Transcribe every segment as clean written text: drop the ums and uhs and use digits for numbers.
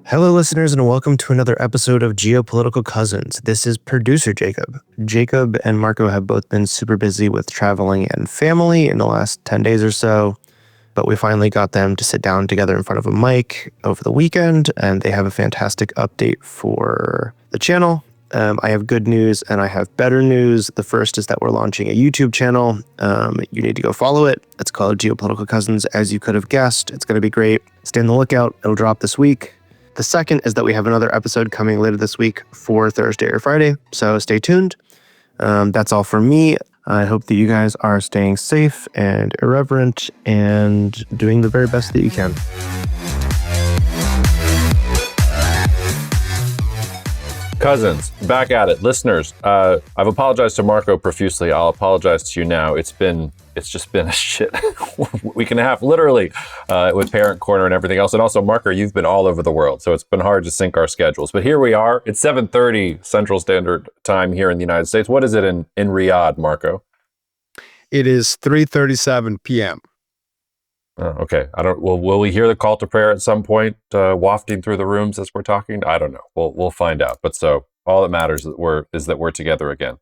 Hello, listeners, and welcome to another episode of Geopolitical Cousins. This is producer Jacob. Jacob and Marco have both been super busy with traveling and family in the last 10 days or so, but we finally got them to sit down together in front of a mic over the weekend, and they have a fantastic update for the channel. I have good news and I have better news. The first is that we're launching a YouTube channel. You need to go follow it. It's called Geopolitical Cousins, as you could have guessed. It's going to be great. Stay on the lookout. It'll drop this week. The second is that we have another episode coming later this week for Thursday or Friday, so stay tuned. That's all for me. I hope that you guys are staying safe and irreverent and doing the very best that you can. Cousins, back at it. Listeners, I've apologized to Marco profusely. I'll apologize to you now. It's just been a shit week and a half, literally, with Parent Corner and everything else. And also, Marco, you've been all over the world, so it's been hard to sync our schedules. But here we are. It's 7:30 Central Standard Time here in the United States. What is it in Riyadh, Marco? It is 3:37 p.m. Okay. Will we hear the call to prayer at some point, wafting through the rooms as we're talking? I don't know. We'll find out. But so all that matters is that we're together again.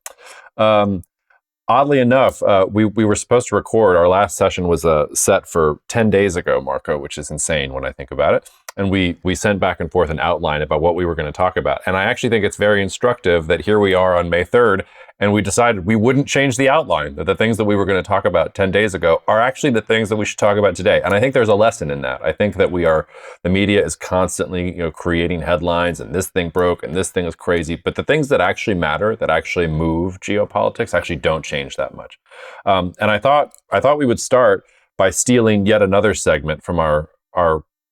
Oddly enough, we were supposed to record. Our last session was set for 10 days ago, Marco, which is insane when I think about it. And we sent back and forth an outline about what we were going to talk about. And I actually think it's very instructive that here we are on May 3rd, and we decided we wouldn't change the outline, that the things that we were going to talk about 10 days ago are actually the things that we should talk about today. And I think there's a lesson in that. I think that the media is constantly, creating headlines, and this thing broke and this thing is crazy. But the things that actually matter, that actually move geopolitics, actually don't change that much. And I thought we would start by stealing yet another segment from our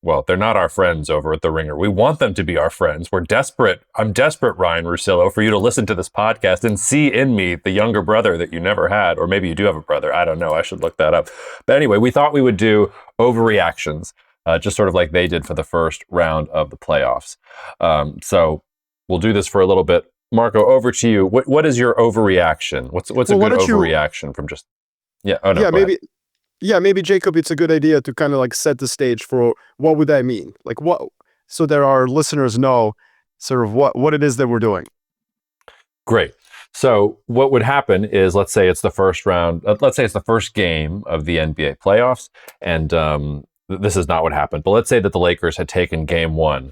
well, they're not our friends over at The Ringer. We want them to be our friends. We're desperate. I'm desperate, Ryan Russillo, for you to listen to this podcast and see in me the younger brother that you never had. Or maybe you do have a brother. I don't know. I should look that up. But anyway, we thought we would do overreactions, just sort of like they did for the first round of the playoffs. So we'll do this for a little bit. Marco, over to you. What is your overreaction? What's a good overreaction from just... Yeah. Oh, no, yeah, maybe... Ahead. Yeah, maybe, Jacob, it's a good idea to kind of like set the stage for what would that mean? Like what, so that our listeners know sort of what it is that we're doing. Great. So what would happen is, let's say it's the first round, let's say it's the first game of the NBA playoffs, and this is not what happened, but let's say that the Lakers had taken game one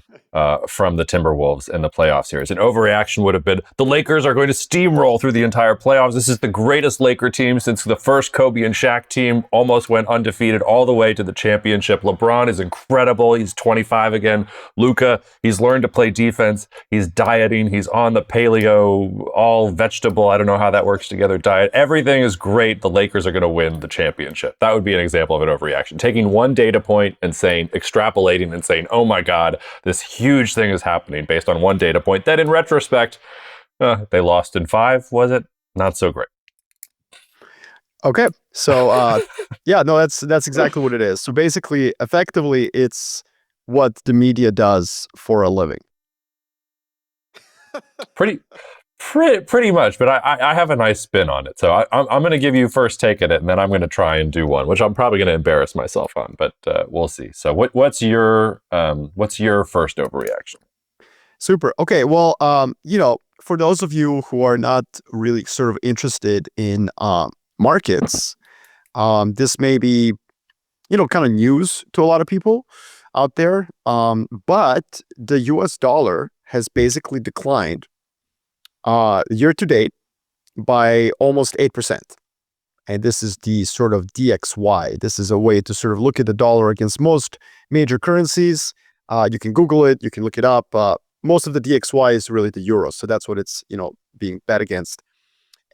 from the Timberwolves in the playoff series. An overreaction would have been, the Lakers are going to steamroll through the entire playoffs. This is the greatest Laker team since the first Kobe and Shaq team almost went undefeated all the way to the championship. LeBron is incredible. He's 25 again. Luka, he's learned to play defense. He's dieting. He's on the paleo, all vegetable, I don't know how that works together, diet. Everything is great. The Lakers are going to win the championship. That would be an example of an overreaction. Taking one data point and extrapolating and saying, oh my God, this huge thing is happening based on one data point that in retrospect, they lost in 5, was it? Not so great. Okay. So, yeah, no, that's exactly what it is. So basically, effectively, it's what the media does for a living. Pretty much, but I have a nice spin on it. So I'm going to give you first take at it, and then I'm going to try and do one, which I'm probably going to embarrass myself on, but we'll see. So what's your first overreaction? Super. Okay. Well, for those of you who are not really sort of interested in markets, this may be, kind of news to a lot of people out there. But the US dollar has basically declined year to date by almost 8%. And this is the sort of DXY. This is a way to sort of look at the dollar against most major currencies. You can Google it, you can look it up. Most of the DXY is really the euro. So that's what it's, being bet against.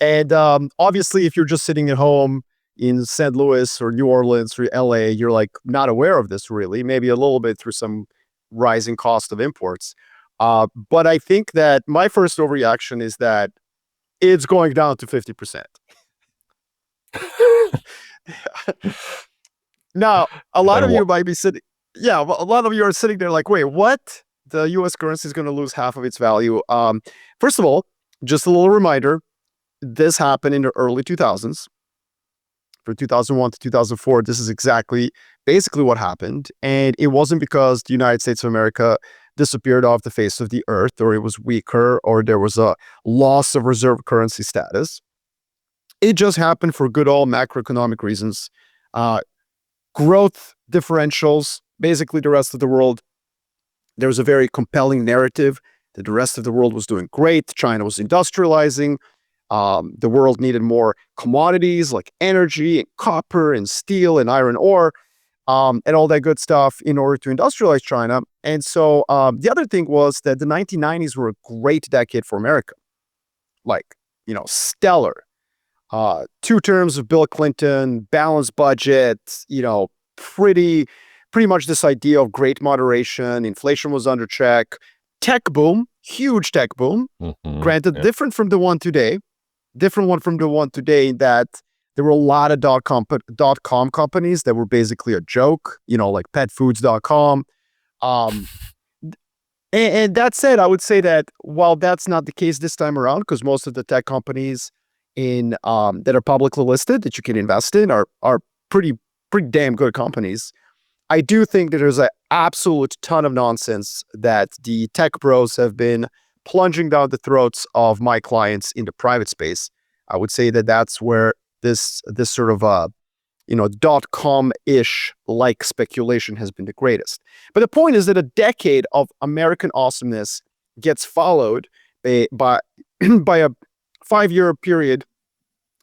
And obviously, if you're just sitting at home in St. Louis or New Orleans or LA, you're like not aware of this really, maybe a little bit through some rising cost of imports. But I think that my first overreaction is that it's going down to 50%. Now, a lot of you might be sitting, a lot of you are sitting there like, wait, what? The US currency is going to lose half of its value. First of all, just a little reminder, this happened in the early 2000s. From 2001 to 2004, this is basically what happened. And it wasn't because the United States of America disappeared off the face of the earth, or it was weaker, or there was a loss of reserve currency status. It just happened for good old macroeconomic reasons. Growth differentials, basically the rest of the world, there was a very compelling narrative that the rest of the world was doing great. China was industrializing. The world needed more commodities like energy and copper and steel and iron ore and all that good stuff in order to industrialize China. And so the other thing was that the 1990s were a great decade for America. Like, stellar. 2 terms of Bill Clinton, balanced budget, pretty much this idea of great moderation. Inflation was under check. Tech boom, huge tech boom. Granted, different from the one today. Different one from the one today in that there were a lot of dot-com companies that were basically a joke, like petfoods.com. And that said, I would say that while that's not the case this time around, because most of the tech companies that are publicly listed that you can invest in are pretty damn good companies, I do think that there's an absolute ton of nonsense that the tech bros have been plunging down the throats of my clients in the private space. I would say that that's where this sort of .com-ish like speculation has been the greatest. But the point is that a decade of American awesomeness gets followed by a 5-year period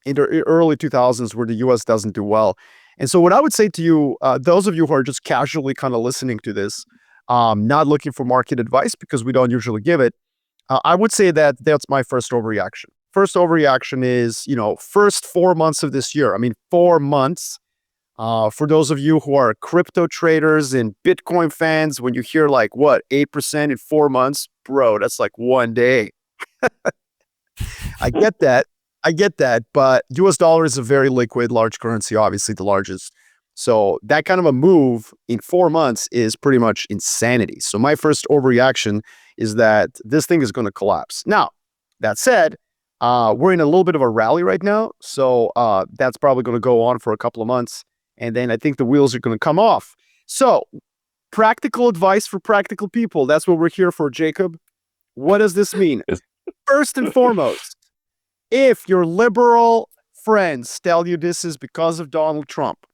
in the early 2000s where the US doesn't do well. And so what I would say to you, those of you who are just casually kind of listening to this, not looking for market advice because we don't usually give it, I would say that that's my first overreaction. First overreaction is, first 4 months of this year. I mean, 4 months. For those of you who are crypto traders and Bitcoin fans, when you hear 8% in 4 months, bro, that's like one day. I get that, but US dollar is a very liquid, large currency, obviously the largest. So that kind of a move in 4 months is pretty much insanity. So my first overreaction is that this thing is going to collapse. Now, that said, we're in a little bit of a rally right now. So that's probably going to go on for a couple of months. And then I think the wheels are going to come off. So practical advice for practical people. That's what we're here for, Jacob. What does this mean? First and foremost, if your liberal friends tell you this is because of Donald Trump,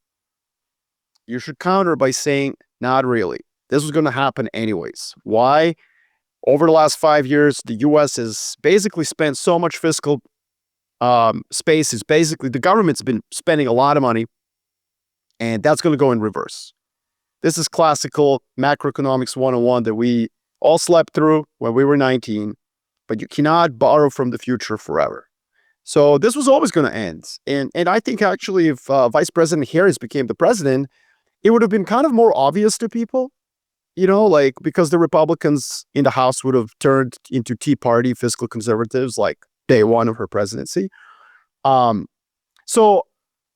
you should counter by saying, not really. This was going to happen anyways. Why? Over the last 5 years, the US has basically spent so much fiscal space. The government's been spending a lot of money, and that's going to go in reverse. This is classical macroeconomics 101 that we all slept through when we were 19, but you cannot borrow from the future forever. So this was always going to end. And I think actually if Vice President Harris became the president, it would have been kind of more obvious to people, because the Republicans in the House would have turned into Tea Party fiscal conservatives like day one of her presidency. So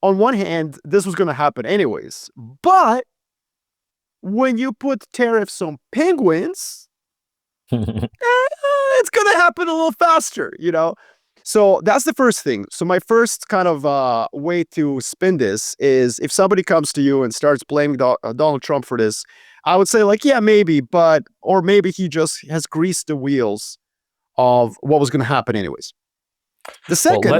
on one hand, this was going to happen anyways. But when you put tariffs on penguins, it's going to happen a little faster, So that's the first thing. So my first kind of way to spin this is if somebody comes to you and starts blaming Donald Trump for this, I would say yeah, maybe, or maybe he just has greased the wheels of what was going to happen anyways. The second...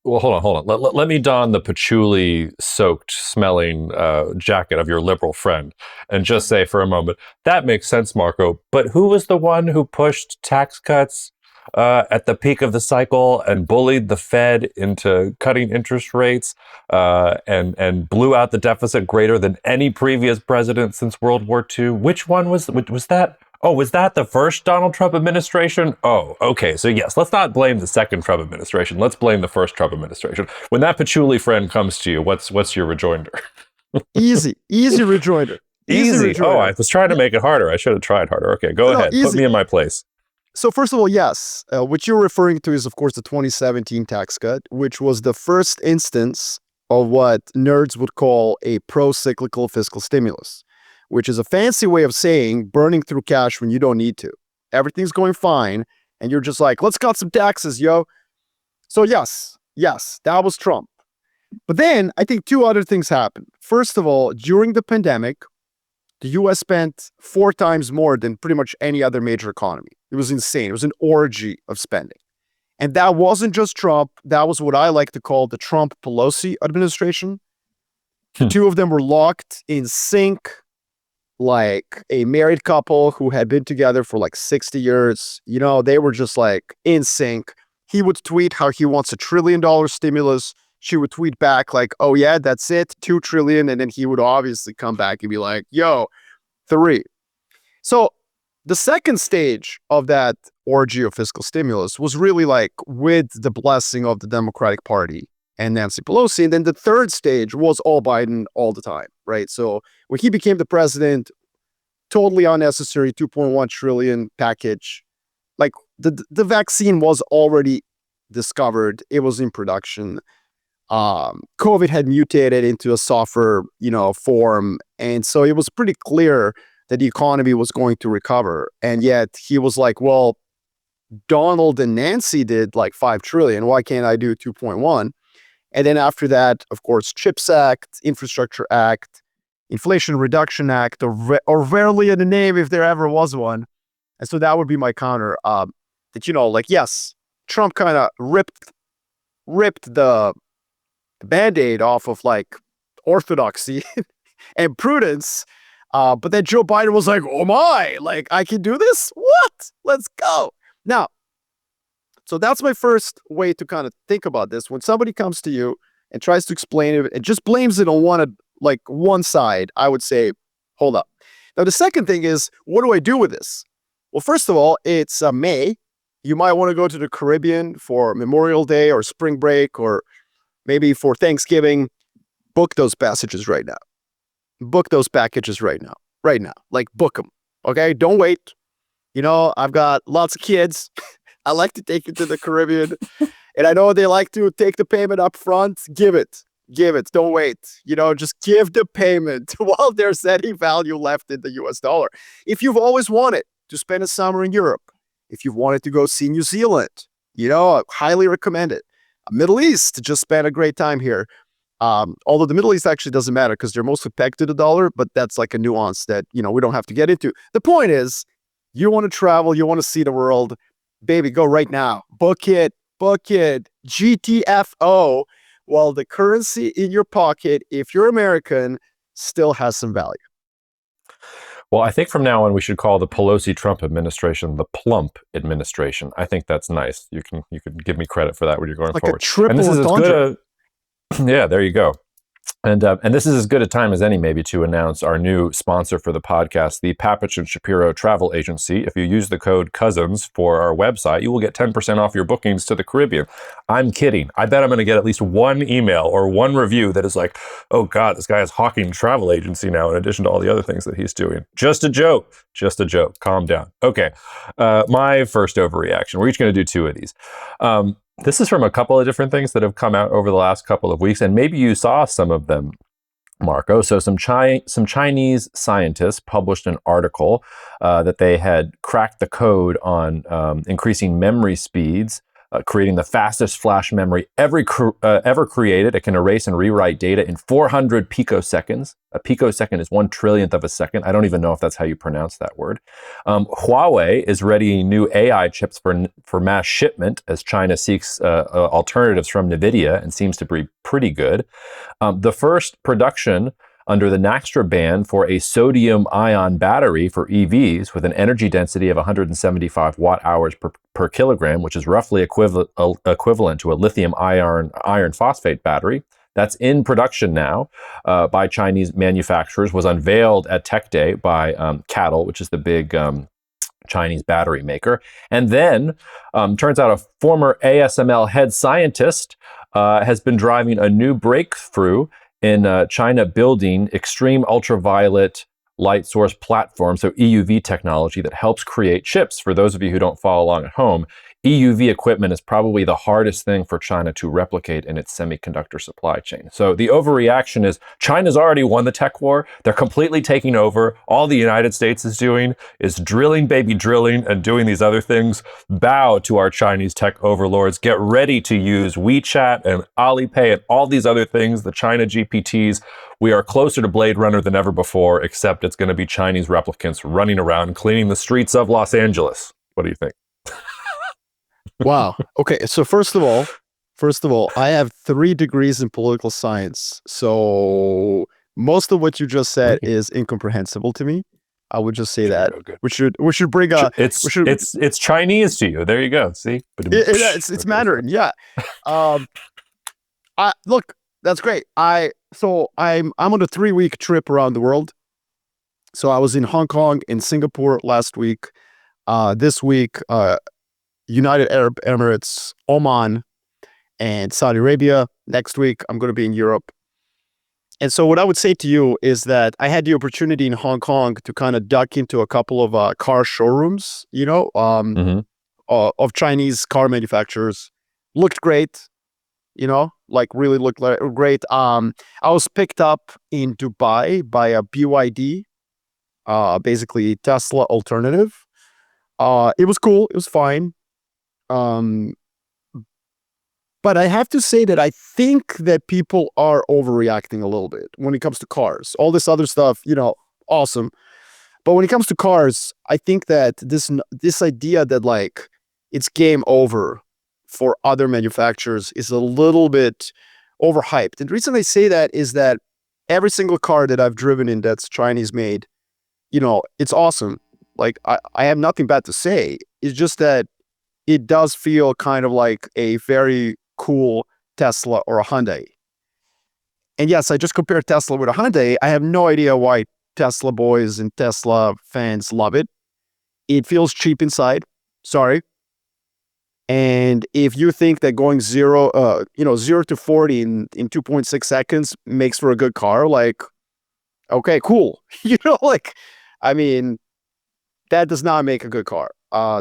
Well, hold on. Let me don the patchouli-soaked smelling jacket of your liberal friend and just say for a moment, that makes sense, Marko, but who was the one who pushed tax cuts at the peak of the cycle and bullied the Fed into cutting interest rates and blew out the deficit greater than any previous president since World War II? Which one was that? Oh, was that the first Donald Trump administration? Oh, okay. So yes, let's not blame the second Trump administration. Let's blame the first Trump administration. When that patchouli friend comes to you, what's your rejoinder? Easy rejoinder. Easy. Oh, I was trying to make it harder. I should have tried harder. Okay, go ahead. Easy. Put me in my place. So first of all, yes, what you're referring to is, of course, the 2017 tax cut, which was the first instance of what nerds would call a pro-cyclical fiscal stimulus, which is a fancy way of saying burning through cash when you don't need to. Everything's going fine, and you're just like, let's cut some taxes, yo. So yes, that was Trump. But then I think 2 other things happened. First of all, during the pandemic, The US spent 4 times more than pretty much any other major economy. It was insane. It was an orgy of spending. And that wasn't just Trump. That was what I like to call the Trump-Pelosi administration. The two of them were locked in sync, like a married couple who had been together for like 60 years. You know, they were just like in sync. He would tweet how he wants $1 trillion stimulus. She would tweet back like, oh yeah, that's it, 2 trillion. And then he would obviously come back and be like, yo, 3. So the second stage of that orgy of fiscal stimulus was really like with the blessing of the Democratic Party and Nancy Pelosi. And then the third stage was all Biden all the time, right? So when he became the president, totally unnecessary 2.1 trillion package. Like the vaccine was already discovered. It was in production. COVID had mutated into a softer, form. And so it was pretty clear that the economy was going to recover. And yet he was like, well, Donald and Nancy did like 5 trillion. Why can't I do 2.1? And then after that, of course, CHIPS Act, Infrastructure Act, Inflation Reduction Act, or rarely in the name if there ever was one. And so that would be my counter. That, yes, Trump kind of ripped the Band-Aid off of like orthodoxy and prudence. But then Joe Biden was like, oh my, like I can do this? What? Let's go. Now, so that's my first way to kind of think about this. When somebody comes to you and tries to explain it and just blames it on one side, I would say, hold up. Now, the second thing is, what do I do with this? Well, first of all, it's May. You might want to go to the Caribbean for Memorial Day or spring break, or maybe for Thanksgiving. Book those passages right now. Book those packages right now. Right now. Like, book them. Okay? Don't wait. I've got lots of kids. I like to take you to the Caribbean. And I know they like to take the payment up front. Give it. Don't wait. Just give the payment while there's any value left in the US dollar. If you've always wanted to spend a summer in Europe, if you've wanted to go see New Zealand, I highly recommend it. Middle East, just spend a great time here. Although the Middle East actually doesn't matter because they're mostly pegged to the dollar, but that's like a nuance that, we don't have to get into. The point is, you want to travel, you want to see the world, baby, go right now. Book it. GTFO, while the currency in your pocket, if you're American, still has some value. Well, I think from now on we should call the Pelosi-Trump administration the plump administration. I think that's nice. You can give me credit for that when you're going like forward. A triple and this is as entendre. yeah, there you go. And this is as good a time as any, maybe, to announce our new sponsor for the podcast, the Papic and Shapiro Travel Agency. If you use the code COUSINS for our website, you will get 10% off your bookings to the Caribbean. I'm kidding. I bet I'm going to get at least one email or one review that is like, oh God, this guy is hawking travel agency now in addition to all the other things that he's doing. Just a joke. Calm down. Okay. My first overreaction. We're each going to do 2 of these. This is from a couple of different things that have come out over the last couple of weeks, and maybe you saw some of them, Marko. So some Chinese scientists published an article that they had cracked the code on increasing memory speeds, creating the fastest flash memory ever created. It can erase and rewrite data in 400 picoseconds. A picosecond is 1/trillionth of a second. I don't even know if that's how you pronounce that word. Huawei is readying new AI chips for mass shipment as China seeks alternatives from NVIDIA and seems to be pretty good. The first production under the NACSTRA ban for a sodium-ion battery for EVs with an energy density of 175 watt-hours per kilogram, which is roughly equivalent to a lithium iron phosphate battery. That's in production now by Chinese manufacturers, was unveiled at Tech Day by CATL, which is the big Chinese battery maker. And then turns out a former ASML head scientist has been driving a new breakthrough in China building extreme ultraviolet light source platform, so EUV technology that helps create chips. For those of you who don't follow along at home, EUV equipment is probably the hardest thing for China to replicate in its semiconductor supply chain. So the overreaction is China's already won the tech war. They're completely taking over. All the United States is doing is drilling, baby drilling, and doing these other things. Bow to our Chinese tech overlords. Get ready to use WeChat and Alipay and all these other things, the China GPTs. We are closer to Blade Runner than ever before, except it's going to be Chinese replicants running around cleaning the streets of Los Angeles. What do you think? Wow. Okay. So first of all, I have 3 degrees in political science. So most of what you just said is incomprehensible to me. I would just say that we should bring a it's Chinese to you. There you go. See, it's Mandarin. Yeah. Look, that's great. I'm on a 3-week trip around the world. So I was in Hong Kong, in Singapore last week. This week, United Arab Emirates, Oman, and Saudi Arabia. Next week, I'm going to be in Europe. And so what I would say to you is that I had the opportunity in Hong Kong to kind of duck into a couple of car showrooms, of Chinese car manufacturers. Looked great, like really looked great. I was picked up in Dubai by a BYD, basically Tesla alternative. It was cool. It was fine. But I have to say that I think that people are overreacting a little bit when it comes to cars. All this other stuff, awesome. But when it comes to cars, I think that this idea that like it's game over for other manufacturers is a little bit overhyped. And the reason I say that is that every single car that I've driven in that's Chinese made, it's awesome. Like I have nothing bad to say. It's just that it does feel kind of like a very cool Tesla or a Hyundai. And yes, I just compared Tesla with a Hyundai. I have no idea why Tesla boys and Tesla fans love it. It feels cheap inside. Sorry. And if you think that going 0 to 40 in 2.6 seconds makes for a good car, like, okay, cool. I mean, that does not make a good car.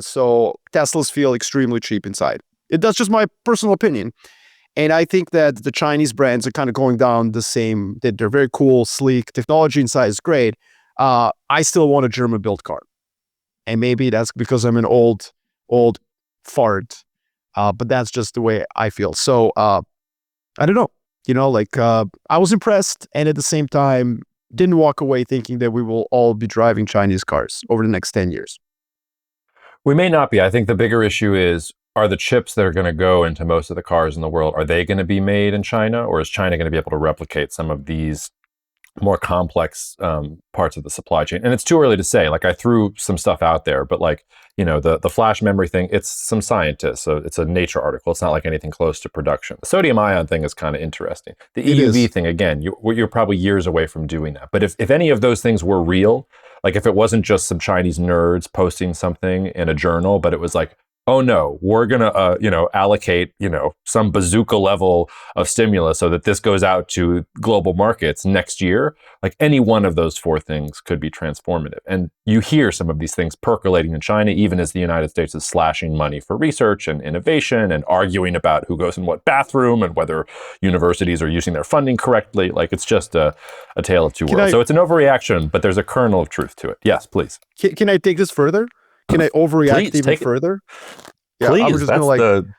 So Teslas feel extremely cheap inside. That's just my personal opinion. And I think that the Chinese brands are kind of going down the same, that they're very cool, sleek, technology inside is great. I still want a German-built car. And maybe that's because I'm an old fart. But that's just the way I feel. So I don't know. I was impressed, and at the same time, didn't walk away thinking that we will all be driving Chinese cars over the next 10 years. We may not be. I think the bigger issue is, are the chips that are going to go into most of the cars in the world, are they going to be made in China, or is China going to be able to replicate some of these more complex parts of the supply chain? And it's too early to say. Like, I threw some stuff out there, but the flash memory thing, it's some scientists. So it's a Nature article. It's not like anything close to production. The sodium ion thing is kind of interesting. The EUV thing, again, you're probably years away from doing that. But if any of those things were real, like if it wasn't just some Chinese nerds posting something in a journal, but it was like, oh no, we're going to, allocate, some bazooka level of stimulus so that this goes out to global markets next year. Like, any one of those 4 things could be transformative. And you hear some of these things percolating in China, even as the United States is slashing money for research and innovation and arguing about who goes in what bathroom and whether universities are using their funding correctly. Like, it's just a tale of two worlds. So it's an overreaction, but there's a kernel of truth to it. Yes, please. Can I take this further? Can I overreact even further? Yeah, please,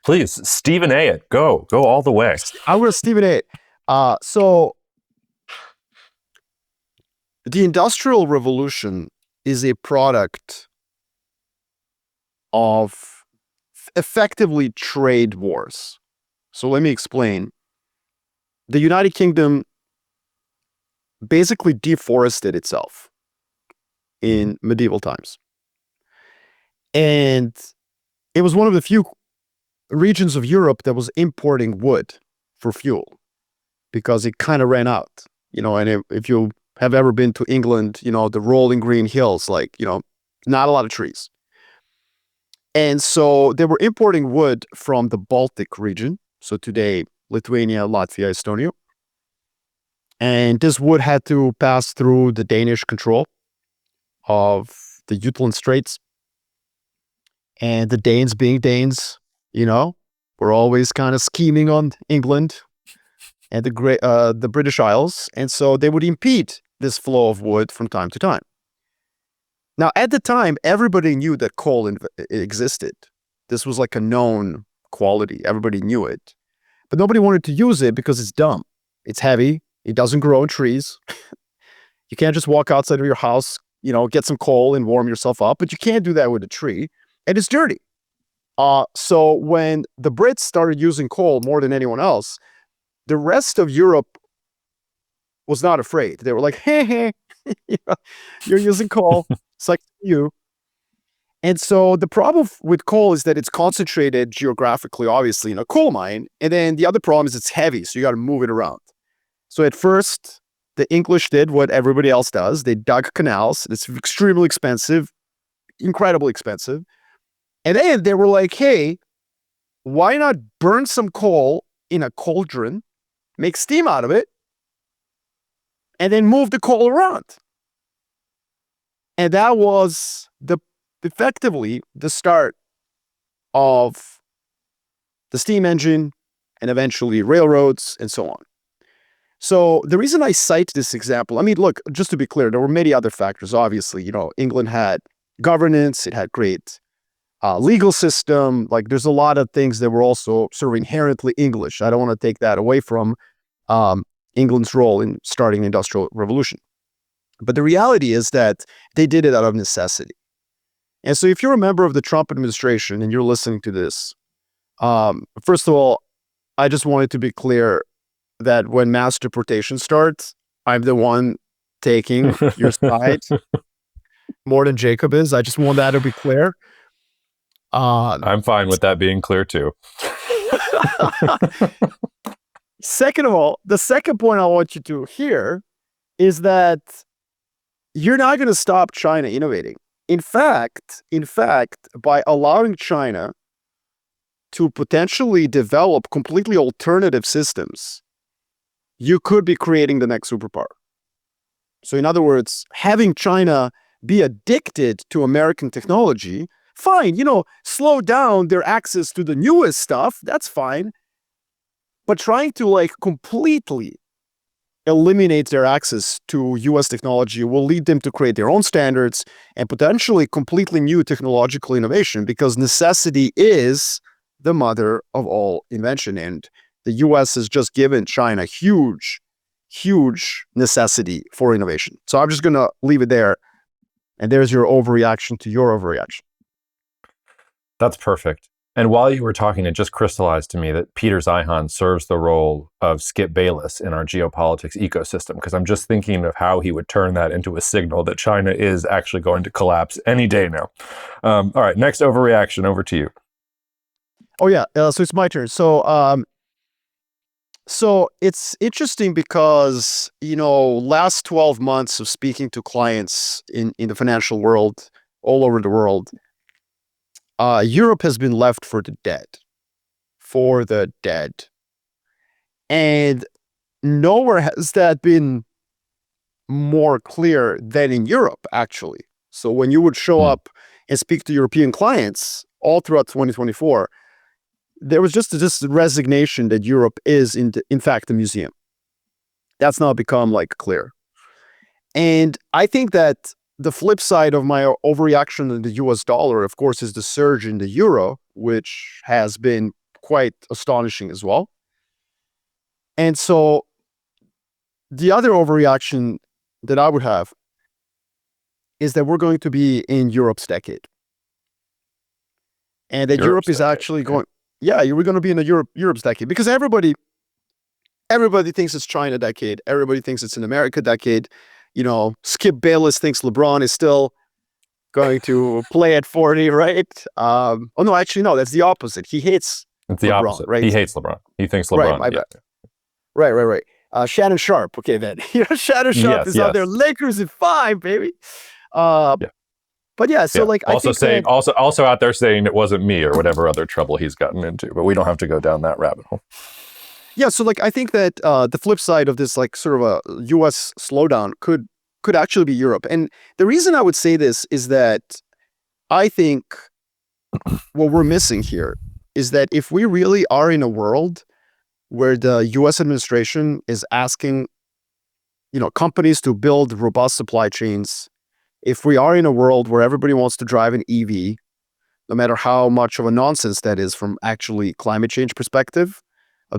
please, Stephen A. it. Go all the way. I'm going to Stephen A. it. So the Industrial Revolution is a product of effectively trade wars. So let me explain. The United Kingdom basically deforested itself in medieval times. And it was one of the few regions of Europe that was importing wood for fuel because it kind of ran out, and if you have ever been to England, the rolling green hills, not a lot of trees. And so they were importing wood from the Baltic region. So today, Lithuania, Latvia, Estonia. And this wood had to pass through the Danish control of the Jutland Straits. And the Danes being Danes, were always kind of scheming on England and the British Isles. And so they would impede this flow of wood from time to time. Now, at the time, everybody knew that coal existed. This was like a known quality. Everybody knew it. But nobody wanted to use it because it's dumb. It's heavy. It doesn't grow in trees. You can't just walk outside of your house, get some coal and warm yourself up. But you can't do that with a tree. And it's dirty. So when the Brits started using coal more than anyone else, the rest of Europe was not afraid. They were like, hey, you're using coal. It's like you. And so the problem with coal is that it's concentrated geographically, obviously, in a coal mine. And then the other problem is it's heavy, so you got to move it around. So at first, the English did what everybody else does. They dug canals. It's extremely expensive, incredibly expensive. And then they were like, hey, why not burn some coal in a cauldron, make steam out of it, and then move the coal around? And that was effectively the start of the steam engine and eventually railroads and so on. So the reason I cite this example, look, just to be clear, there were many other factors. Obviously, England had governance, it had great legal system. Like there's a lot of things that were also sort of inherently English. I don't want to take that away from England's role in starting the Industrial Revolution. But the reality is that they did it out of necessity. And so if you're a member of the Trump administration and you're listening to this, first of all, I just wanted to be clear that when mass deportation starts, I'm the one taking your side more than Jacob is. I just want that to be clear. I'm fine with that being clear too. Second of all, the second point I want you to hear is that you're not going to stop China innovating. In fact, by allowing China to potentially develop completely alternative systems, you could be creating the next superpower. So in other words, having China be addicted to American technology, fine, slow down their access to the newest stuff, that's fine. But trying to completely eliminate their access to US technology will lead them to create their own standards and potentially completely new technological innovation, because necessity is the mother of all invention. And the US has just given China huge necessity for innovation. So I'm just going to leave it there. And there's your overreaction to your overreaction. That's perfect. And while you were talking, it just crystallized to me that Peter Zeihan serves the role of Skip Bayless in our geopolitics ecosystem, because I'm just thinking of how he would turn that into a signal that China is actually going to collapse any day now. All right, next overreaction, over to you. Oh, yeah. So it's my turn. So it's interesting because, last 12 months of speaking to clients in the financial world, all over the world, Europe has been left for the dead. And nowhere has that been more clear than in Europe, actually. So when you would show up and speak to European clients all throughout 2024, there was just this resignation that Europe is, in fact, a museum. That's now become clear. And I think that the flip side of my overreaction in the US dollar, of course, is the surge in the euro, which has been quite astonishing as well. And so the other overreaction that I would have is that we're going to be in Europe's decade. And that Europe is actually going, we're going to be in Europe's decade, because everybody thinks it's China decade. Everybody thinks it's an America decade. Skip Bayless thinks LeBron is still going to play at 40, right? No, that's the opposite. He hates It's the LeBron, opposite. right? He hates LeBron. He thinks LeBron. Right. Right. Shannon Sharp. Okay, then. Shannon Sharp is out there. Lakers in 5, baby. But yeah, so also also out there saying it wasn't me or whatever other trouble he's gotten into, but we don't have to go down that rabbit hole. Yeah, so I think that the flip side of this sort of a US slowdown could actually be Europe. And the reason I would say this is that I think what we're missing here is that if we really are in a world where the US administration is asking, companies to build robust supply chains, if we are in a world where everybody wants to drive an EV, no matter how much of a nonsense that is from actually climate change perspective,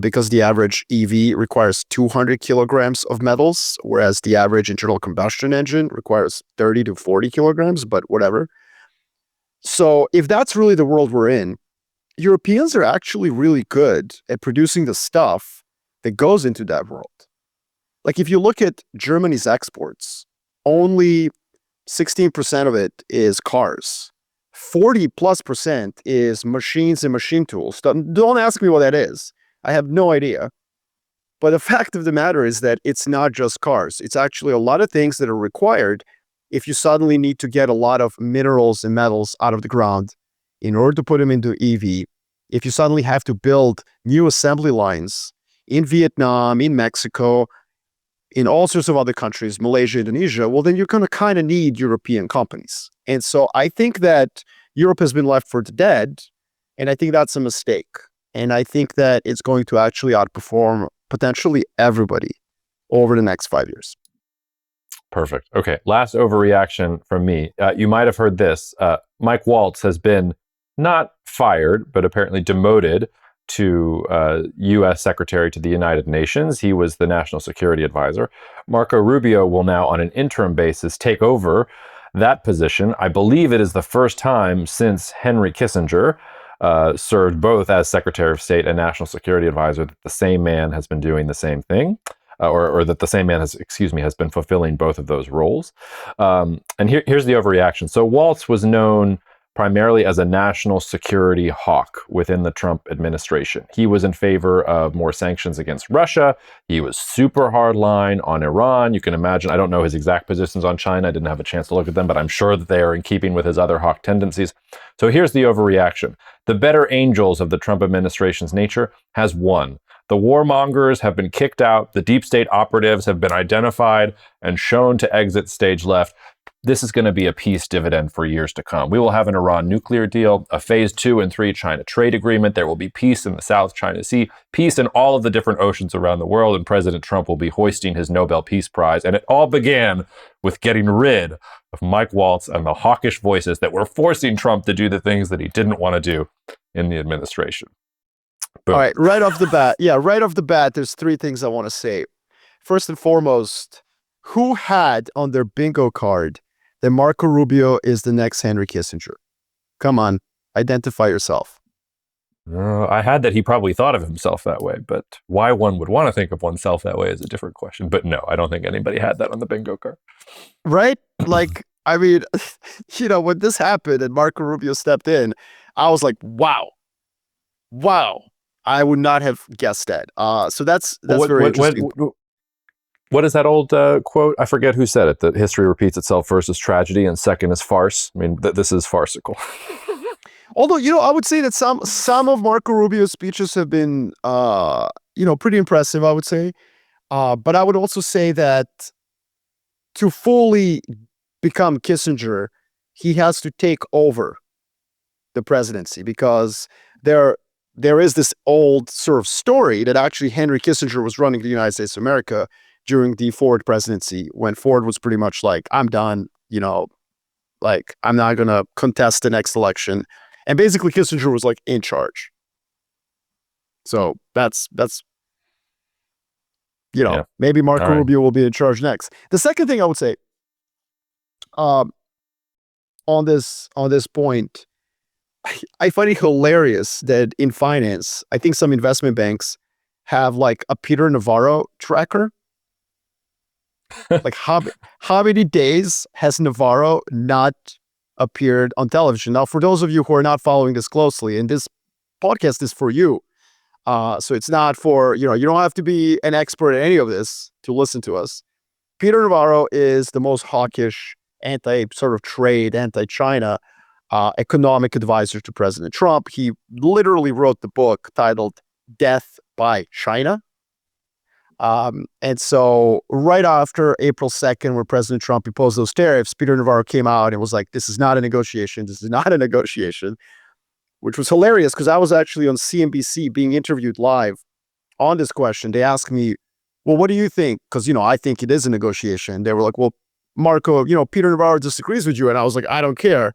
because the average EV requires 200 kilograms of metals, whereas the average internal combustion engine requires 30 to 40 kilograms, but whatever. So if that's really the world we're in, Europeans are actually really good at producing the stuff that goes into that world. Like if you look at Germany's exports, only 16% of it is cars. 40+% is machines and machine tools. Don't ask me what that is. I have no idea. But the fact of the matter is that it's not just cars. It's actually a lot of things that are required if you suddenly need to get a lot of minerals and metals out of the ground in order to put them into EV. If you suddenly have to build new assembly lines in Vietnam, in Mexico, in all sorts of other countries, Malaysia, Indonesia, well, then you're going to kind of need European companies. And so I think that Europe has been left for dead, and I think that's a mistake. And I think that it's going to actually outperform potentially everybody over the next 5 years. Perfect. Okay, last overreaction from me. You might have heard this. Mike Waltz has been not fired, but apparently demoted to U.S. Secretary to the United Nations. He was the National Security Advisor. Marco Rubio will now, on an interim basis, take over that position. I believe it is the first time since Henry Kissinger served both as Secretary of State and National Security Advisor that the same man has been doing the same thing. Or that the same man has been fulfilling both of those roles. And here's the overreaction. So Waltz was known primarily as a national security hawk within the Trump administration. He was in favor of more sanctions against Russia. He was super hardline on Iran. You can imagine, I don't know his exact positions on China. I didn't have a chance to look at them, but I'm sure that they are in keeping with his other hawk tendencies. So here's the overreaction. The better angels of the Trump administration's nature has won. The warmongers have been kicked out. The deep state operatives have been identified and shown to exit stage left. This is going to be a peace dividend for years to come. We will have an Iran nuclear deal, a phase 2 and 3 China trade agreement. There will be peace in the South China Sea, peace in all of the different oceans around the world, and President Trump will be hoisting his Nobel Peace Prize. And it all began with getting rid of Mike Waltz and the hawkish voices that were forcing Trump to do the things that he didn't want to do in the administration. Boom. All right, right off the bat, there's 3 things I want to say. First and foremost, who had on their bingo card that Marco Rubio is the next Henry Kissinger? Come on, identify yourself. I had that he probably thought of himself that way, but why one would want to think of oneself that way is a different question. But no, I don't think anybody had that on the bingo card. Right? Like, I mean, when this happened and Marco Rubio stepped in, I was like, wow. I would not have guessed that. So that's very interesting. What is that old quote? I forget who said it, that history repeats itself. First is tragedy and second is farce. I mean, this is farcical. Although, I would say that some of Marco Rubio's speeches have been, pretty impressive, I would say. But I would also say that to fully become Kissinger, he has to take over the presidency, because there is this old sort of story that actually Henry Kissinger was running the United States of America during the Ford presidency, when Ford was pretty much like, I'm done, like, I'm not going to contest the next election. And basically Kissinger was like in charge. So that's maybe Marco Rubio will be in charge next. The second thing I would say on this point, I find it hilarious that in finance, I think some investment banks have like a Peter Navarro tracker. Like how many days has Navarro not appeared on television? Now, for those of you who are not following this closely, and this podcast is for you, so it's not for, you don't have to be an expert at any of this to listen to us. Peter Navarro is the most hawkish anti-trade, anti-China economic advisor to President Trump. He literally wrote the book titled Death by China. And so right after April 2nd, where President Trump imposed those tariffs, Peter Navarro came out and was like, this is not a negotiation. This is not a negotiation. which was hilarious because I was actually on CNBC being interviewed live on this question. They asked me, well, what do you think? Because, I think it is a negotiation. They were like, well, Marko, Peter Navarro disagrees with you. And I was like, I don't care.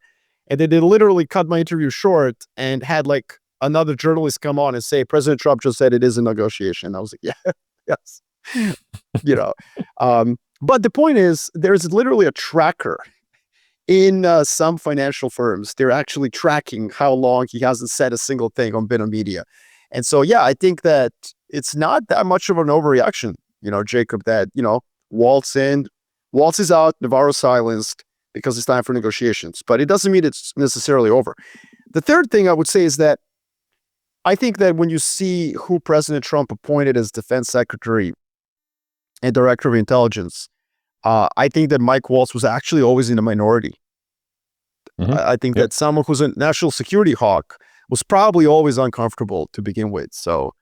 And then they literally cut my interview short and had like another journalist come on and say, President Trump just said it is a negotiation. I was like, yeah, yes. But the point is, there's literally a tracker in some financial firms. They're actually tracking how long he hasn't said a single thing on Bit Media. And so, yeah, I think that it's not that much of an overreaction, Jacob, that, Waltz is out, Navarro silenced because it's time for negotiations. But it doesn't mean it's necessarily over. The third thing I would say is that I think that when you see who President Trump appointed as defense secretary and director of intelligence, I think that Mike Waltz was actually always in a minority. I think that someone who's a national security hawk was probably always uncomfortable to begin with. So,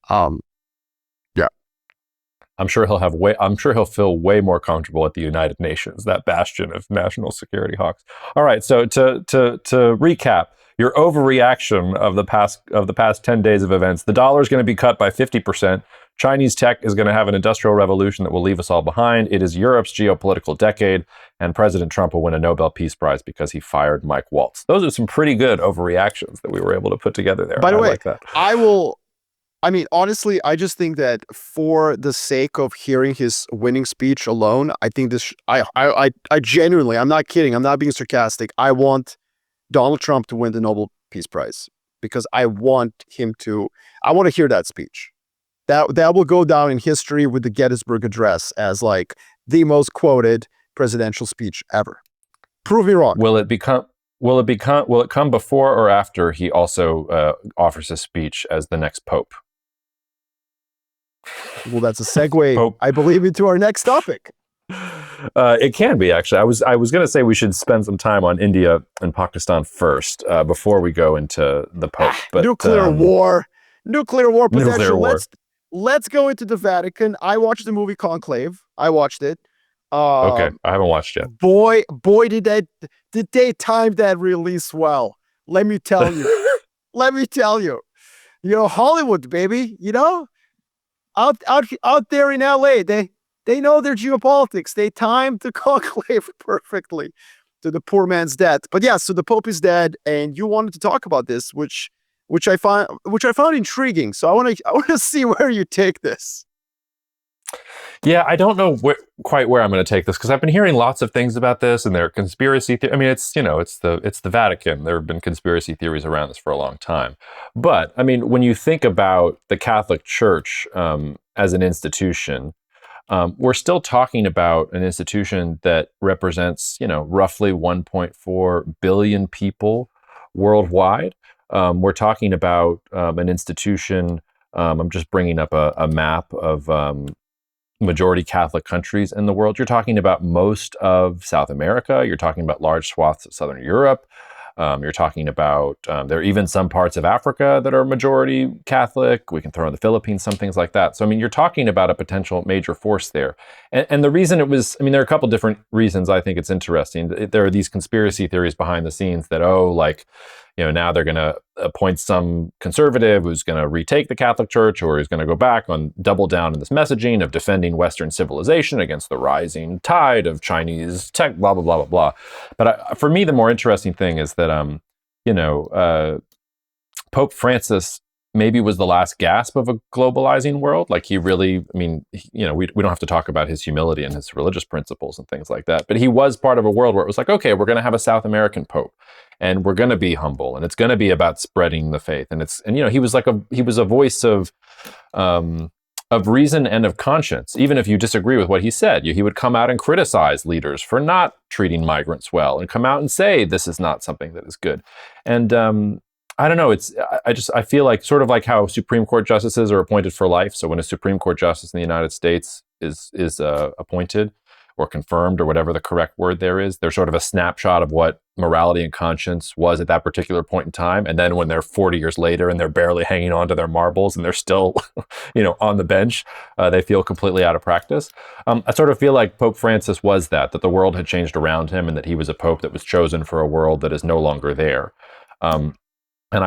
yeah. I'm sure he'll feel way more comfortable at the United Nations, that bastion of national security hawks. All right, so to recap, your overreaction of the past 10 days of events, the dollar is going to be cut by 50%. Chinese tech is going to have an industrial revolution that will leave us all behind. It is Europe's geopolitical decade, and President Trump will win a Nobel Peace Prize because he fired Mike Waltz. Those are some pretty good overreactions that we were able to put together there. By the way, like that. Honestly, I just think that for the sake of hearing his winning speech alone, I think I genuinely, I'm not kidding, I'm not being sarcastic. I want Donald Trump to win the Nobel Peace Prize because I want to hear that speech. That will go down in history with the Gettysburg Address as like the most quoted presidential speech ever. Prove me wrong. Will it come before or after he also offers a speech as the next pope? Well, that's a segue, Pope. I believe, into our next topic. It can be, actually. I was going to say we should spend some time on India and Pakistan first before we go into the Pope. But nuclear war potential. Nuclear war. Let's go into the Vatican. I watched the movie Conclave. I watched it. Okay, I haven't watched yet. Boy, did they time that release well. Let me tell you. Hollywood, baby. Out there in LA, they know their geopolitics. They timed the Conclave perfectly to the poor man's death. But yeah, so the Pope is dead, and you wanted to talk about this, which I found intriguing. So I want to see where you take this. Yeah, I don't know quite where I'm going to take this because I've been hearing lots of things about this, and there are conspiracy. I mean, it's the Vatican. There have been conspiracy theories around this for a long time. But I mean, when you think about the Catholic Church as an institution, we're still talking about an institution that represents, roughly 1.4 billion people worldwide. We're talking about an institution. I'm just bringing up a map of majority Catholic countries in the world. You're talking about most of South America. You're talking about large swaths of Southern Europe. You're talking about, there are even some parts of Africa that are majority Catholic. We can throw in the Philippines, some things like that. So, I mean, you're talking about a potential major force there. And the reason there are a couple different reasons I think it's interesting. There are these conspiracy theories behind the scenes that, now they're going to appoint some conservative who's going to retake the Catholic Church, or is going to go back on double down in this messaging of defending Western civilization against the rising tide of Chinese tech, blah, blah, blah, blah, blah. But for me, the more interesting thing is that, Pope Francis maybe was the last gasp of a globalizing world. Like he really, we don't have to talk about his humility and his religious principles and things like that. But he was part of a world where it was like, okay, we're going to have a South American Pope, and we're going to be humble, and it's going to be about spreading the faith. And he was a voice of reason and of conscience. Even if you disagree with what he said, he would come out and criticize leaders for not treating migrants well, and come out and say this is not something that is good. And I don't know. I feel like sort of like how Supreme Court justices are appointed for life. So when a Supreme Court justice in the United States is appointed or confirmed, or whatever the correct word there is, they're sort of a snapshot of what morality and conscience was at that particular point in time. And then when they're 40 years later and they're barely hanging on to their marbles and they're still, on the bench, they feel completely out of practice. I sort of feel like Pope Francis was that the world had changed around him, and that he was a pope that was chosen for a world that is no longer there. And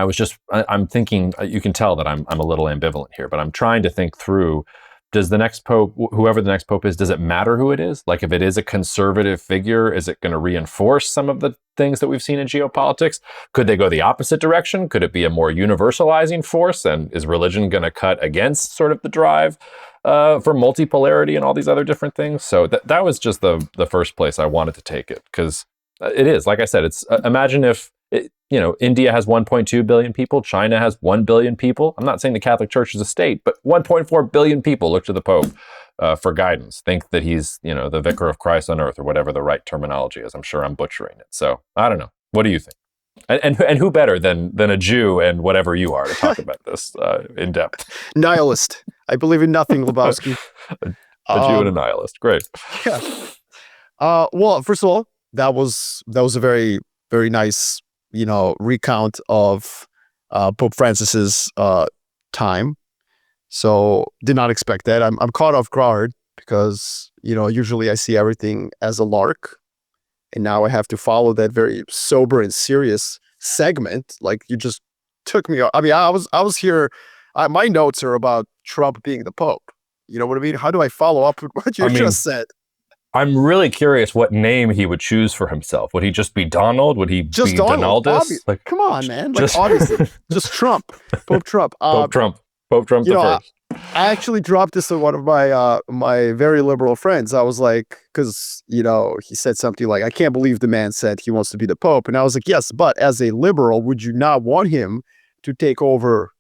I'm thinking, you can tell that I'm a little ambivalent here, but I'm trying to think through, does the next pope, whoever the next pope is, does it matter who it is? Like if it is a conservative figure, is it going to reinforce some of the things that we've seen in geopolitics? Could they go the opposite direction? Could it be a more universalizing force? And is religion going to cut against sort of the drive for multipolarity and all these other different things? So that was just the first place I wanted to take it, because it is, like I said, it's imagine if India has 1.2 billion people, China has 1 billion people. I'm not saying the Catholic Church is a state, but 1.4 billion people look to the Pope for guidance, think that he's, the vicar of Christ on earth, or whatever the right terminology is. I'm sure I'm butchering it. So I don't know. What do you think? And who better than a Jew and whatever you are to talk about this in depth? Nihilist. I believe in nothing, Lebowski. A Jew and a nihilist. Great. Yeah. Well, first of all, that was a very, very nice, recount of Pope Francis's time. So did not expect that. I'm caught off guard because, usually I see everything as a lark. And now I have to follow that very sober and serious segment. Like you just took me. I mean, I was here. My notes are about Trump being the Pope. You know what I mean? How do I follow up with what you just said? I'm really curious what name he would choose for himself. Would he just be Donald? Would he just be Donald? Donaldus? Like, come on, man. Like, obviously, just Trump. Pope Trump. Pope Trump the first. I actually dropped this on one of my very liberal friends. I was like, because he said something like, "I can't believe the man said he wants to be the Pope," and I was like, "Yes, but as a liberal, would you not want him to take over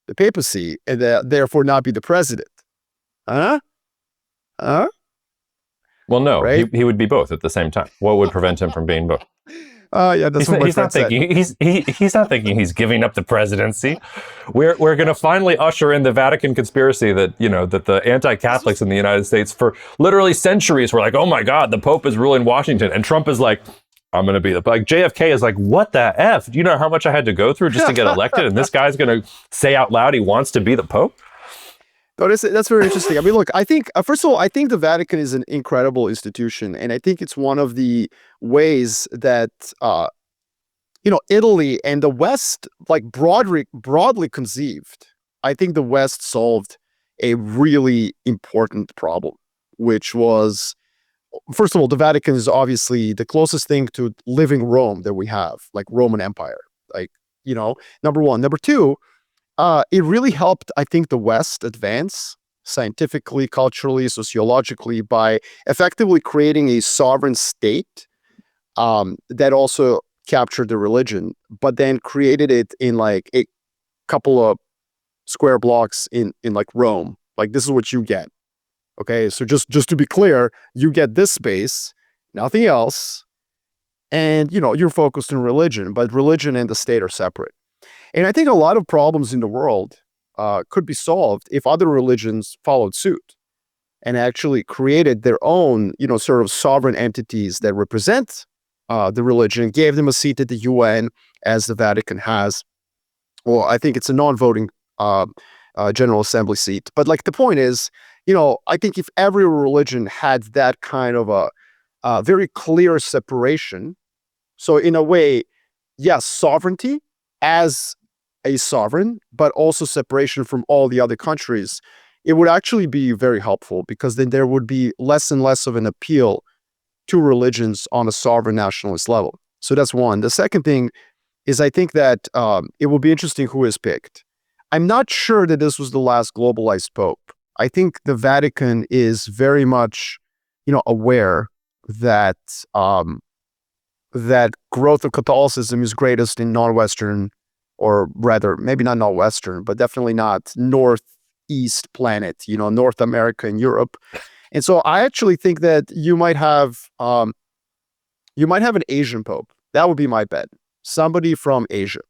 the papacy and therefore not be the president?" Huh? Well, no, right? he would be both at the same time. What would prevent him from being both? Yeah, that's what he's not thinking. He's not thinking he's giving up the presidency. We're going to finally usher in the Vatican conspiracy that that the anti-Catholics in the United States for literally centuries were like, oh my God, the Pope is ruling Washington, and Trump is like, I'm going to be like JFK is like, what the F? Do you know how much I had to go through just to get elected? And this guy's going to say out loud he wants to be the Pope. No, that's very interesting. I mean, look, I think, first of all, I think the Vatican is an incredible institution. And I think it's one of the ways that, Italy and the West, like broadly conceived, I think the West solved a really important problem, which was, first of all, the Vatican is obviously the closest thing to living Rome that we have, like Roman Empire. Like, number one. Number two, it really helped, I think, the West advance scientifically, culturally, sociologically by effectively creating a sovereign state that also captured the religion, but then created it in like a couple of square blocks in like Rome. Like, this is what you get. Okay, so just to be clear, you get this space, nothing else, and you're focused on religion, but religion and the state are separate. And I think a lot of problems in the world could be solved if other religions followed suit and actually created their own, sort of sovereign entities that represent the religion, gave them a seat at the UN, as the Vatican has. Well, I think it's a non-voting General Assembly seat. But like the point is, I think if every religion had that kind of a very clear separation, so in a way, yes, sovereignty as a sovereign, but also separation from all the other countries, it would actually be very helpful, because then there would be less and less of an appeal to religions on a sovereign nationalist level. So that's one. The second thing is, I think that it will be interesting who is picked. I'm not sure that this was the last globalized pope. I think the Vatican is very much, aware that that growth of Catholicism is greatest in non-Western, or rather, maybe not non-Western, but definitely not Northeast planet, North America and Europe. And so I actually think that you might have an Asian pope. That would be my bet. Somebody from Asia.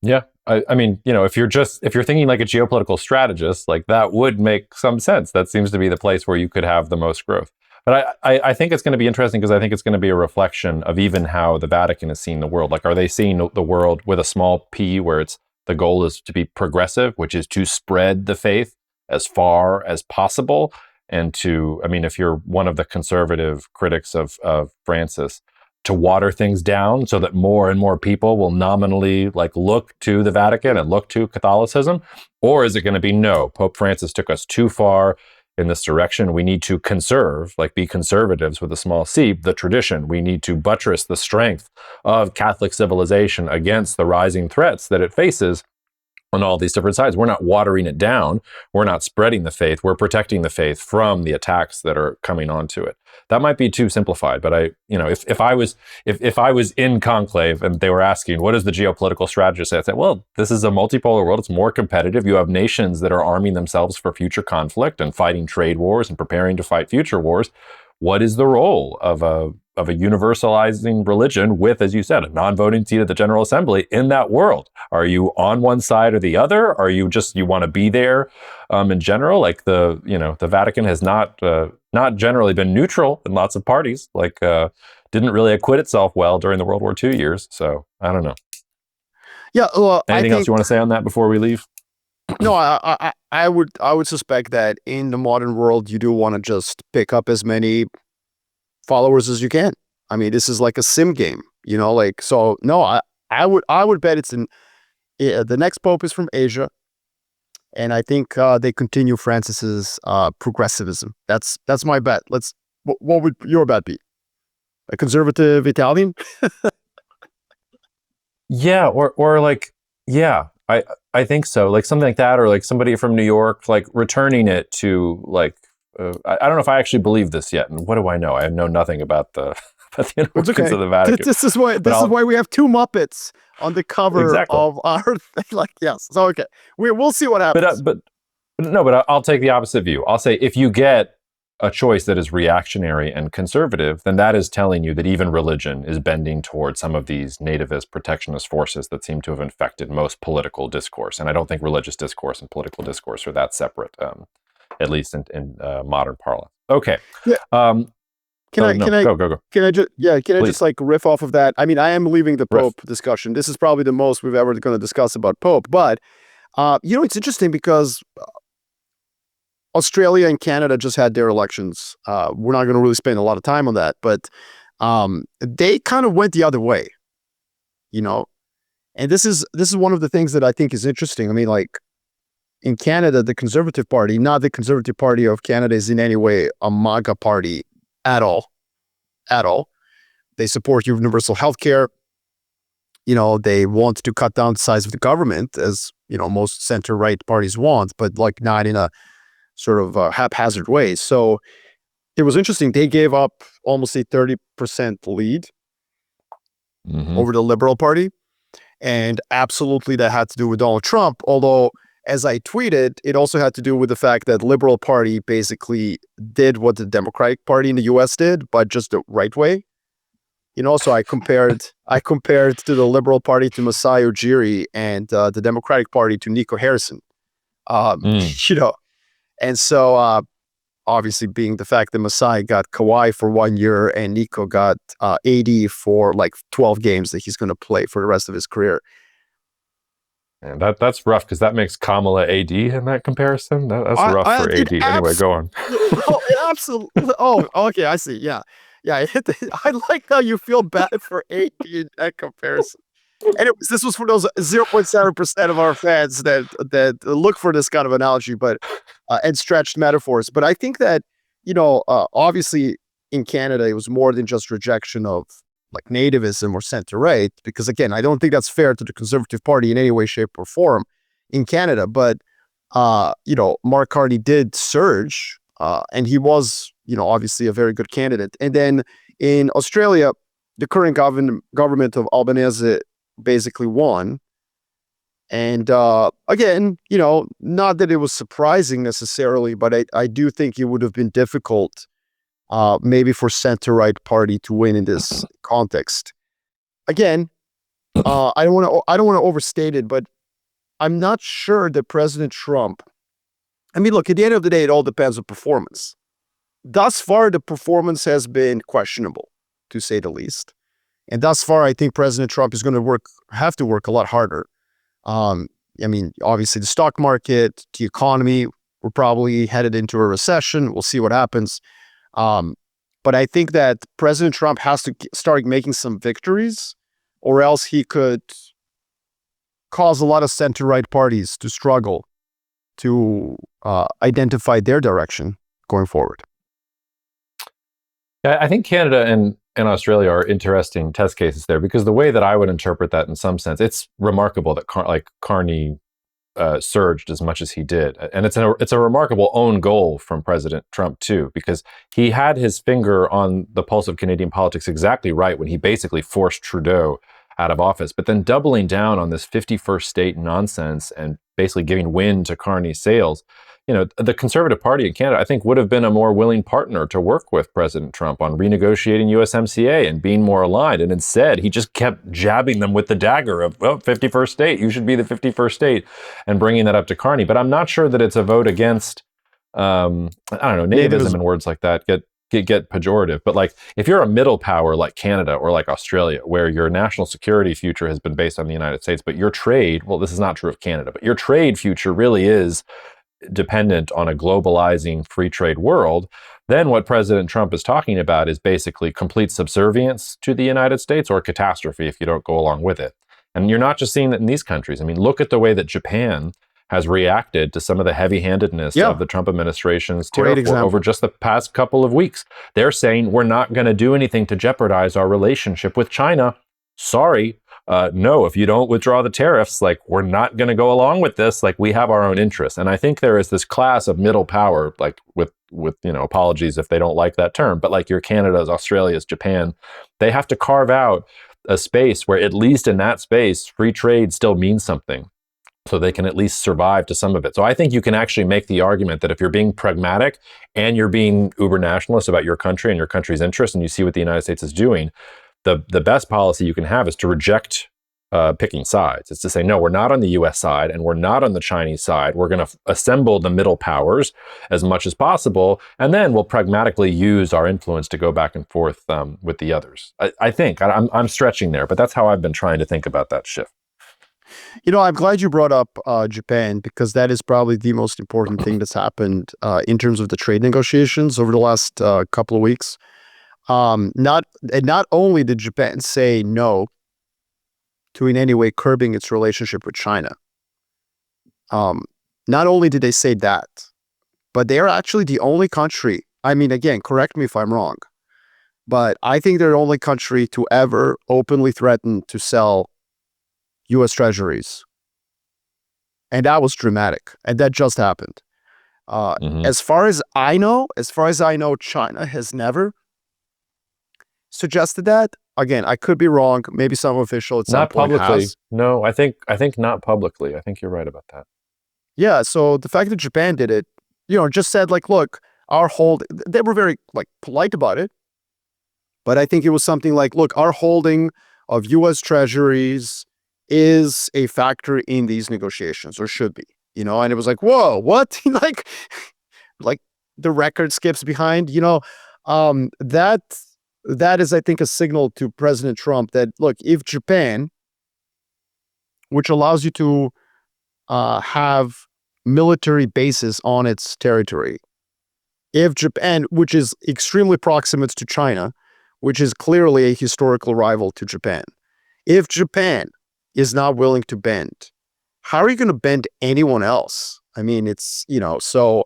Yeah. I mean, if you're thinking like a geopolitical strategist, like that would make some sense. That seems to be the place where you could have the most growth. But I think it's going to be interesting, because I think it's going to be a reflection of even how the Vatican is seeing the world. Like, are they seeing the world with a small p, where the goal is to be progressive, which is to spread the faith as far as possible, and if you're one of the conservative critics of Francis, to water things down so that more and more people will nominally like look to the Vatican and look to Catholicism? Or is it going to be no, Pope Francis took us too far in this direction. We need to conserve, like be conservatives with a small c, the tradition. We need to buttress the strength of Catholic civilization against the rising threats that it faces on all these different sides. We're not watering it down. We're not spreading the faith. We're protecting the faith from the attacks that are coming onto it. That might be too simplified, but if I was in conclave and they were asking, what is the geopolitical strategist? I'd say, well, this is a multipolar world. It's more competitive. You have nations that are arming themselves for future conflict and fighting trade wars and preparing to fight future wars. What is the role of a universalizing religion with, as you said, a non-voting seat at the General Assembly in that world? Are you on one side or the other? Are you want to be there in general? Like the Vatican has not generally been neutral in lots of parties, didn't really acquit itself well during the World War II years. So I don't know. Yeah. Well, anything else you want to say on that before we leave? No, I would suspect that in the modern world, you do want to just pick up as many followers as you can. I mean, this is like a sim game, so no, I would bet the next pope is from Asia. And I think they continue Francis's progressivism. That's my bet. What would your bet be? A conservative Italian? Yeah, I think so. Like something like that, or like somebody from New York, like returning it to I don't know if I actually believe this yet. And what do I know? I know nothing about the inner workings of the Vatican. This is why we have two Muppets on the cover of our thing. Yes. So okay, we'll see what happens. But I'll take the opposite view. I'll say if you get a choice that is reactionary and conservative, then that is telling you that even religion is bending towards some of these nativist protectionist forces that seem to have infected most political discourse. And I don't think religious discourse and political discourse are that separate, at least in modern parlance. Okay. Yeah. Can I go? Can I just riff off of that? I mean, I am leaving the Pope discussion. This is probably the most we've ever going to discuss about Pope, but it's interesting because Australia and Canada just had their elections. We're not going to really spend a lot of time on that, but they kind of went the other way, and this is one of the things that I think is interesting. I mean, in Canada, the Conservative Party, not the Conservative Party of Canada, is in any way a MAGA party at all. They support universal healthcare. They want to cut down the size of the government, as most center-right parties want, but not in a sort of haphazard way. So it was interesting. They gave up almost a 30% lead over the Liberal Party, and absolutely that had to do with Donald Trump. Although, as I tweeted, it also had to do with the fact that Liberal Party basically did what the Democratic Party in the U.S. did, but just the right way. So I compared to the Liberal Party to Masai Ujiri and the Democratic Party to Nico Harrison. And so obviously being the fact that Masai got Kawhi for 1 year and Nico got AD for 12 games that he's going to play for the rest of his career. And that's rough because that makes Kamala AD in that comparison. That's rough for AD. Anyway, go on. Absolutely. Oh, okay. I see. Yeah. I like how you feel bad for AD in that comparison. And this was for those 0.7% of our fans that look for this kind of analogy, but and stretched metaphors. But I think that obviously in Canada it was more than just rejection of nativism or center-right, because again, I don't think that's fair to the Conservative Party in any way, shape, or form in Canada. But Mark Carney did surge, and he was obviously a very good candidate. And then in Australia, the current government of Albanese basically won. And again, not that it was surprising necessarily, but I do think it would have been difficult maybe for center-right party to win in this context. Again, I don't want to overstate it, but I'm not sure that President Trump, I mean, look, at the end of the day, it all depends on performance. Thus far, the performance has been questionable, to say the least. And thus far, I think President Trump is going to have to work a lot harder. I mean, obviously the stock market, the economy, we're probably headed into a recession. We'll see what happens. But I think that President Trump has to start making some victories, or else he could cause a lot of center-right parties to struggle to identify their direction going forward. Yeah, I think Canada and Australia are interesting test cases there, because the way that I would interpret that, in some sense, it's remarkable that Carney surged as much as he did, and it's a remarkable own goal from President Trump too, because he had his finger on the pulse of Canadian politics exactly right when he basically forced Trudeau out of office, but then doubling down on this 51st state nonsense and basically giving wind to Carney's sails. The Conservative Party in Canada, I think, would have been a more willing partner to work with President Trump on renegotiating USMCA and being more aligned. And instead, he just kept jabbing them with the dagger of, 51st state, you should be the 51st state, and bringing that up to Carney. But I'm not sure that it's a vote against, nativism and words like that get pejorative. But if you're a middle power like Canada or like Australia, where your national security future has been based on the United States, but your trade, well, this is not true of Canada, but your trade future really is dependent on a globalizing free trade world, then what President Trump is talking about is basically complete subservience to the United States, or catastrophe if you don't go along with it. And you're not just seeing that in these countries. I mean, look at the way that Japan has reacted to some of the heavy-handedness of the Trump administration's tariff war over just the past couple of weeks. They're saying, we're not going to do anything to jeopardize our relationship with China. Sorry. No, if you don't withdraw the tariffs, we're not going to go along with this. We have our own interests. And I think there is this class of middle power, with apologies if they don't like that term, but your Canada's, Australia's, Japan, they have to carve out a space where, at least in that space, free trade still means something, so they can at least survive to some of it. So I think you can actually make the argument that if you're being pragmatic and you're being uber nationalist about your country and your country's interests, and you see what the United States is doing, the best policy you can have is to reject picking sides. It's to say, no, we're not on the US side and we're not on the Chinese side. We're going to assemble the middle powers as much as possible, and then we'll pragmatically use our influence to go back and forth with the others. I think I'm stretching there, but that's how I've been trying to think about that shift. I'm glad you brought up Japan, because that is probably the most important thing that's happened in terms of the trade negotiations over the last couple of weeks. Not only did Japan say no to in any way curbing its relationship with China, not only did they say that, but they are actually the only country, I mean, again, correct me if I'm wrong, but I think they're the only country to ever openly threaten to sell U.S. treasuries. And that was dramatic. And that just happened. As far as I know, China has never suggested that. Again, I could be wrong. Maybe some official at some not point publicly. has. No, I think not publicly. I think you're right about that. Yeah. So the fact that Japan did it, just said look, they were very polite about it. But I think it was something look, our holding of U.S. treasuries is a factor in these negotiations, or should be, and it was whoa, what? The record skips behind, that is, I think, a signal to President Trump that, look, if Japan, which allows you to have military bases on its territory, if Japan, which is extremely proximate to China, which is clearly a historical rival to Japan, if Japan is not willing to bend, how are you going to bend anyone else? I mean, it's, so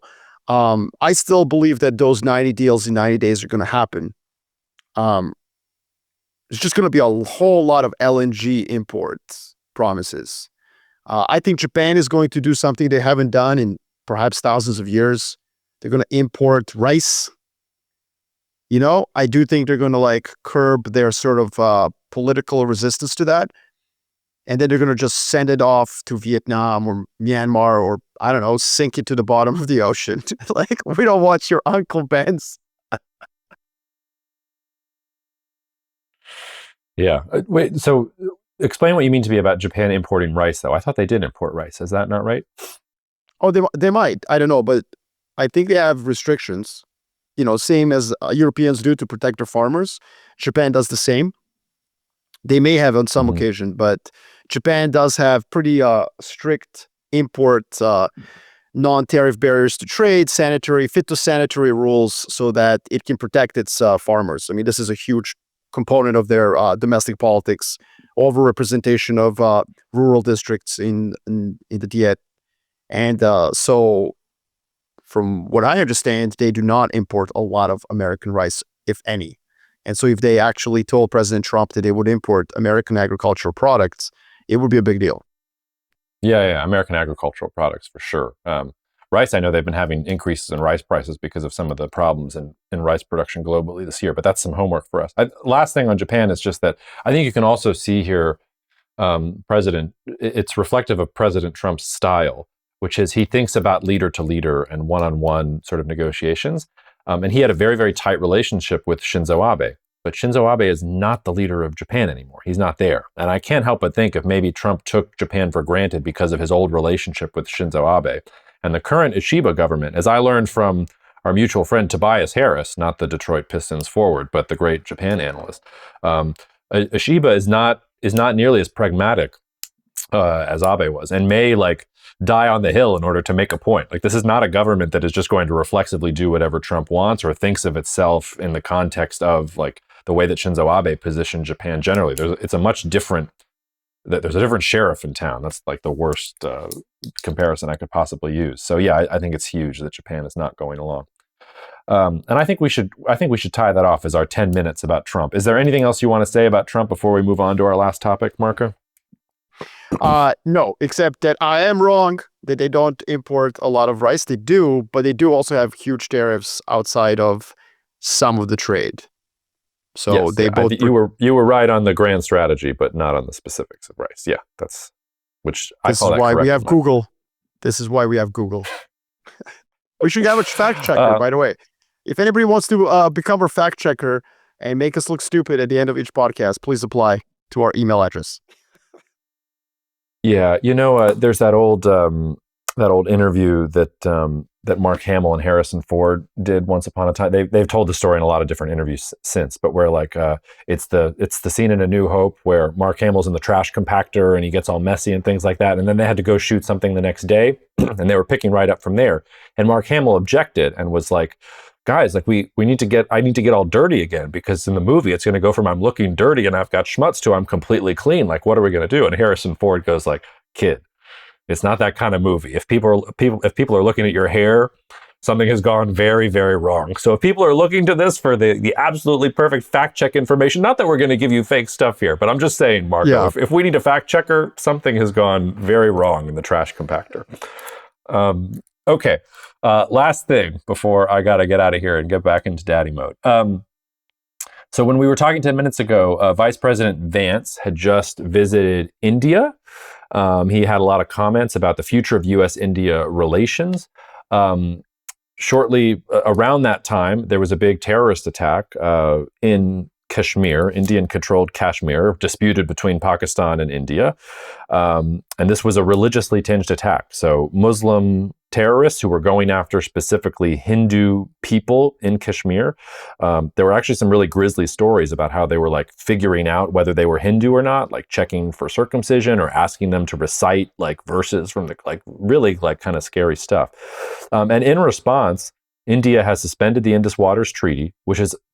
I still believe that those 90 deals in 90 days are going to happen. There's just going to be a whole lot of LNG import promises. I think Japan is going to do something they haven't done in perhaps thousands of years. They're going to import rice. I do think they're going to curb their sort of political resistance to that. And then they're going to just send it off to Vietnam or Myanmar, or, I don't know, sink it to the bottom of the ocean. We don't want your Uncle Ben's. Yeah. Wait, so explain what you mean to me about Japan importing rice, though. I thought they did import rice. Is that not right? Oh, they might. I don't know. But I think they have restrictions, same as Europeans do to protect their farmers. Japan does the same. They may have on some occasion, but Japan does have pretty strict import non-tariff barriers to trade, phytosanitary rules, so that it can protect its farmers. I mean, this is a huge component of their domestic politics, overrepresentation of rural districts in the Diet. And so, from what I understand, they do not import a lot of American rice, if any. And so if they actually told President Trump that they would import American agricultural products, it would be a big deal. Yeah, American agricultural products for sure. Rice, I know they've been having increases in rice prices because of some of the problems in rice production globally this year, but that's some homework for us. Last thing on Japan is just that I think you can also see here, it's reflective of President Trump's style, which is he thinks about leader to leader and one-on-one sort of negotiations. And he had a very, very tight relationship with Shinzo Abe. But Shinzo Abe is not the leader of Japan anymore. He's not there. And I can't help but think if maybe Trump took Japan for granted because of his old relationship with Shinzo Abe. And the current Ishiba government, as I learned from our mutual friend Tobias Harris, not the Detroit Pistons forward, but the great Japan analyst, Ishiba is not nearly as pragmatic as Abe was, and may die on the hill in order to make a point. This is not a government that is just going to reflexively do whatever Trump wants or thinks of itself in the context of the way that Shinzo Abe positioned Japan generally. There's a different sheriff in town. That's the worst comparison I could possibly use. So yeah, I think it's huge that Japan is not going along. And I think we should tie that off as our 10 minutes about Trump. Is there anything else you want to say about Trump before we move on to our last topic, Marko? No, except that I am wrong that they don't import a lot of rice. They do, but they do also have huge tariffs outside of some of the trade. So yes, they both. You were right on the grand strategy, but not on the specifics of rice. Yeah, that's which I call that. This is why we have Google. This is why we have Google. We should have a fact checker, by the way. If anybody wants to become our fact checker and make us look stupid at the end of each podcast, please apply to our email address. Yeah, there's that old interview that Mark Hamill and Harrison Ford did once upon a time. They've told the story in a lot of different interviews since, but where it's the scene in A New Hope where Mark Hamill's in the trash compactor and he gets all messy and things like that, and then they had to go shoot something the next day, and they were picking right up from there. And Mark Hamill objected and was like, guys, I need to get all dirty again, because in the movie it's going to go from I'm looking dirty and I've got schmutz to I'm completely clean. What are we going to do? And Harrison Ford goes kid, it's not that kind of movie. If people are looking at your hair, something has gone very, very wrong. So if people are looking to this for the absolutely perfect fact check information, not that we're going to give you fake stuff here, but I'm just saying, Marko, yeah. if we need a fact checker, something has gone very wrong in the trash compactor. Okay. Last thing before I got to get out of here and get back into daddy mode. So when we were talking 10 minutes ago, Vice President Vance had just visited India. He had a lot of comments about the future of U.S.-India relations. Shortly around that time, there was a big terrorist attack in Kashmir, Indian-controlled Kashmir, disputed between Pakistan and India. And this was a religiously tinged attack. So Muslim terrorists who were going after specifically Hindu people in Kashmir. There were actually some really grisly stories about how they were figuring out whether they were Hindu or not, checking for circumcision or asking them to recite verses from the really kind of scary stuff. And in response, India has suspended the Indus Waters Treaty,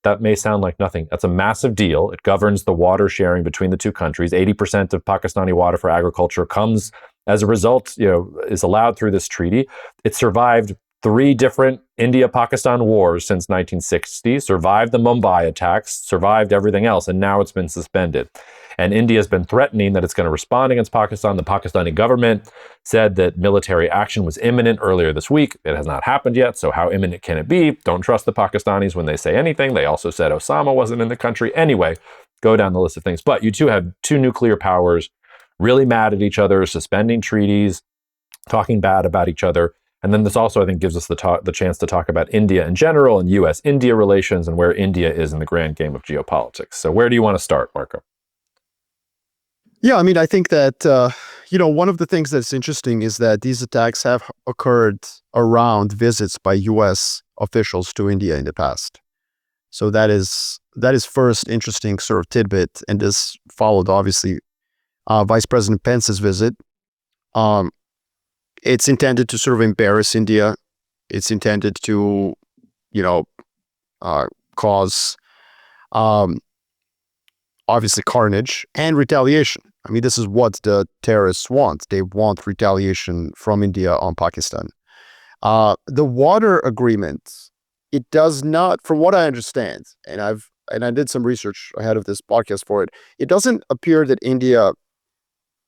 that may sound like nothing. That's a massive deal. It governs the water sharing between the two countries. 80% of Pakistani water for agriculture comes as a result, is allowed through this treaty. It survived 3 different India-Pakistan wars since 1960, survived the Mumbai attacks, survived everything else, and now it's been suspended. And India's been threatening that it's going to respond against Pakistan. The Pakistani government said that military action was imminent earlier this week. It has not happened yet, so how imminent can it be? Don't trust the Pakistanis when they say anything. They also said Osama wasn't in the country. Anyway, go down the list of things. But you two have 2 nuclear powers really mad at each other, suspending treaties, talking bad about each other. And then this also, I think, gives us the chance to talk about India in general and U.S.-India relations and where India is in the grand game of geopolitics. So where do you want to start, Marko? Yeah, I mean, I think that, one of the things that's interesting is that these attacks have occurred around visits by U.S. officials to India in the past. So that is first interesting sort of tidbit. And this followed, obviously, Vice President Pence's visit. it's intended to sort of embarrass India. It's intended to, cause obviously carnage and retaliation. I mean, this is what the terrorists want. They want retaliation from India on Pakistan. The water agreement, it does not, from what I understand, and I did some research ahead of this podcast for it, it doesn't appear that India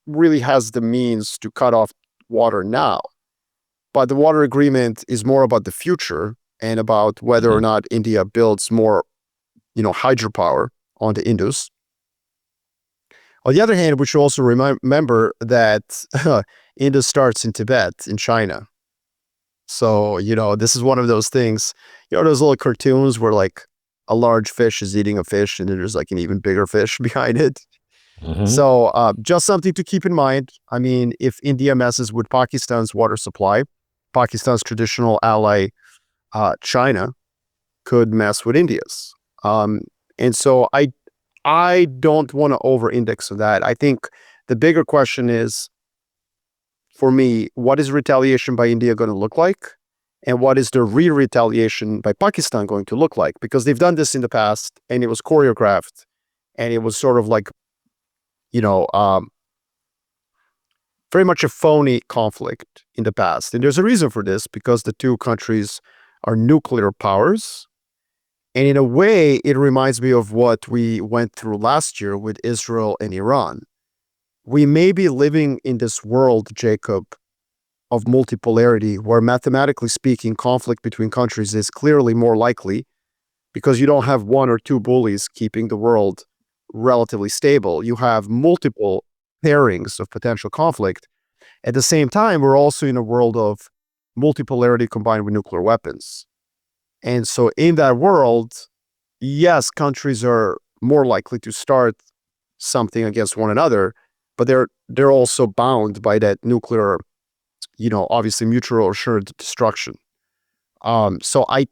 really has the means to cut off water now. But the water agreement is more about the future and about whether or not India builds more, hydropower on the Indus. On the other hand, we should also remember that Indus starts in Tibet, in China. So, this is one of those things, those little cartoons where like a large fish is eating a fish and then there's like an even bigger fish behind it. So just something to keep in mind. I mean, if India messes with Pakistan's water supply, Pakistan's traditional ally, China, could mess with India's. And so I don't want to over-index on that. I think the bigger question is, for me, what is retaliation by India going to look like? And what is the re-retaliation by Pakistan going to look like? Because they've done this in the past, and it was choreographed, and it was sort of like, very much a phony conflict in the past. And there's a reason for this, because the two countries are nuclear powers. And in a way, it reminds me of what we went through last year with Israel and Iran. We may be living in this world, Jacob, of multipolarity, where mathematically speaking, conflict between countries is clearly more likely because you don't have one or two bullies keeping the world relatively stable. You have multiple pairings of potential conflict. At the same time, we're also in a world of multipolarity combined with nuclear weapons. And so in that world, yes, countries are more likely to start something against one another, but they're also bound by that nuclear, obviously mutual assured destruction. So I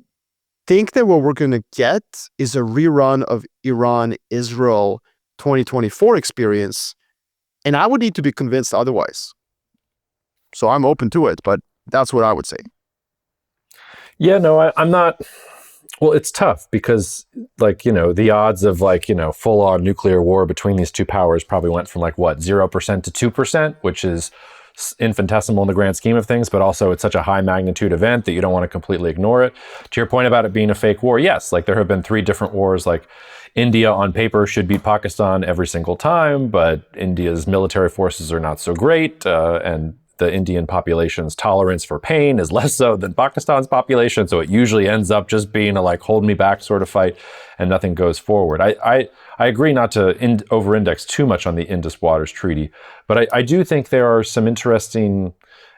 think that what we're going to get is a rerun of Iran-Israel 2024 experience, and I would need to be convinced otherwise. So I'm open to it, but that's what I would say. Yeah, no, I'm not. Well, it's tough because, the odds of full-on nuclear war between these two powers probably went from 0% to 2%, which is infinitesimal in the grand scheme of things, but also it's such a high magnitude event that you don't want to completely ignore it. To your point about it being a fake war, yes, there have been 3 different wars. India on paper should beat Pakistan every single time, but India's military forces are not so great, and the Indian population's tolerance for pain is less so than Pakistan's population, so it usually ends up just being a hold me back sort of fight, and nothing goes forward. I agree not to over-index too much on the Indus Waters Treaty, but I do think there are some interesting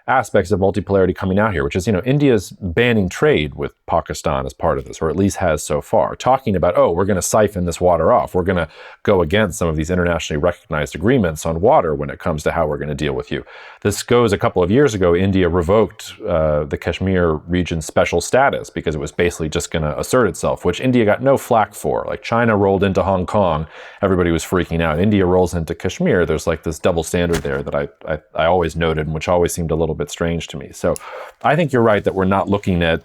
aspects of multipolarity coming out here, which is, India's banning trade with Pakistan as part of this, or at least has so far, talking about, we're going to siphon this water off. We're going to go against some of these internationally recognized agreements on water when it comes to how we're going to deal with you. This goes a couple of years ago, India revoked the Kashmir region's special status because it was basically just going to assert itself, which India got no flack for. China rolled into Hong Kong, everybody was freaking out. India rolls into Kashmir. There's this double standard there that I always noted, and which always seemed a little bit strange to me. So I think you're right that we're not looking at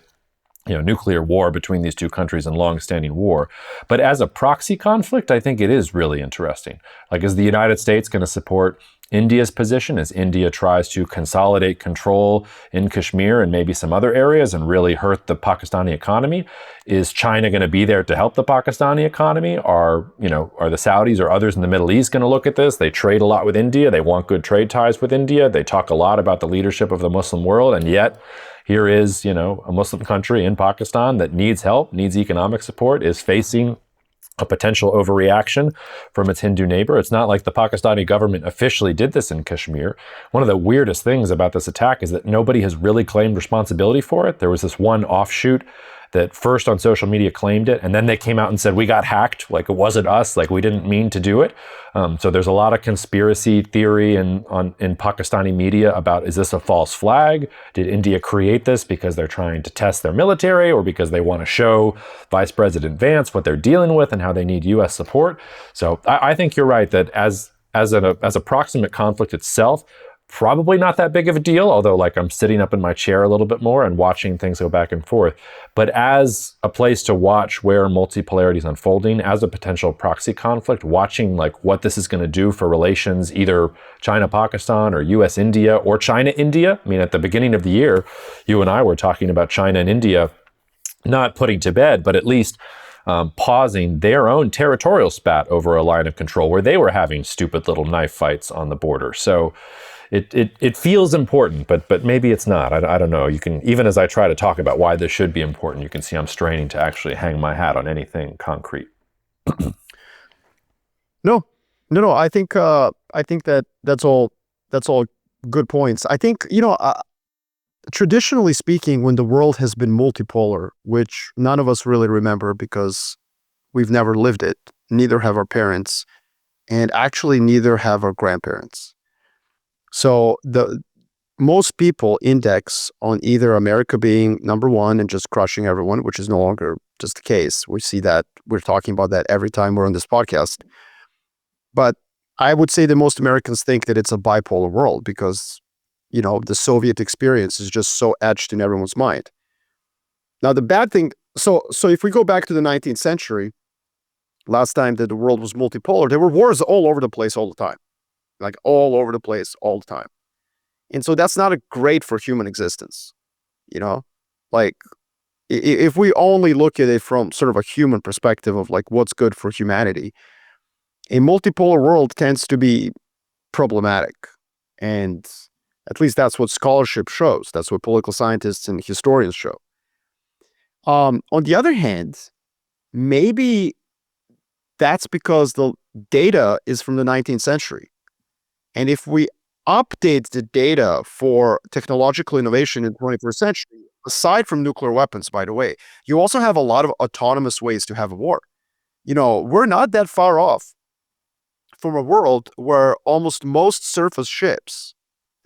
nuclear war between these two countries and long-standing war. But as a proxy conflict, I think it is really interesting. Is the United States going to support India's position as India tries to consolidate control in Kashmir and maybe some other areas and really hurt the Pakistani economy? Is China going to be there to help the Pakistani economy? Are the Saudis or others in the Middle East going to look at this? They trade a lot with India. They want good trade ties with India. They talk a lot about the leadership of the Muslim world. And yet here is, a Muslim country in Pakistan that needs help, needs economic support, is facing a potential overreaction from its Hindu neighbor. It's not like the Pakistani government officially did this in Kashmir. One of the weirdest things about this attack is that nobody has really claimed responsibility for it. There was this one offshoot that first on social media claimed it, and then they came out and said, we got hacked, it wasn't us, we didn't mean to do it. So there's a lot of conspiracy theory in Pakistani media about, is this a false flag? Did India create this because they're trying to test their military, or because they want to show Vice President Vance what they're dealing with and how they need U.S. support? So I think you're right that as a proximate conflict itself, probably not that big of a deal, although like I'm sitting up in my chair a little bit more and watching things go back and forth. But as a place to watch where multipolarity is unfolding, as a potential proxy conflict, watching like what this is going to do for relations, either China-Pakistan or US-India or China-India. I mean, at the beginning of the year, you and I were talking about China and India not putting to bed, but at least pausing their own territorial spat over a line of control where they were having stupid little knife fights on the border. So it feels important, but maybe it's not. I don't know. You can, even as I try to talk about why this should be important, you can see I'm straining to actually hang my hat on anything concrete. No. I think that that's all good points. I think, traditionally speaking, when the world has been multipolar, which none of us really remember because we've never lived it, neither have our parents, and actually neither have our grandparents. So the most people index on either America being number one and just crushing everyone, which is no longer just the case. We see that, we're talking about that every time we're on this podcast. But I would say that most Americans think that it's a bipolar world because, the Soviet experience is just so etched in everyone's mind. Now, the bad thing, so if we go back to the 19th century, last time that the world was multipolar, there were wars all over the place all the time. Like all over the place all the time. And so that's not great for human existence. Like if we only look at it from sort of a human perspective of like what's good for humanity, a multipolar world tends to be problematic. And at least that's what scholarship shows. That's what political scientists and historians show. On the other hand, maybe that's because the data is from the 19th century. And if we update the data for technological innovation in the 21st century, aside from nuclear weapons, by the way, you also have a lot of autonomous ways to have a war. We're not that far off from a world where almost most surface ships,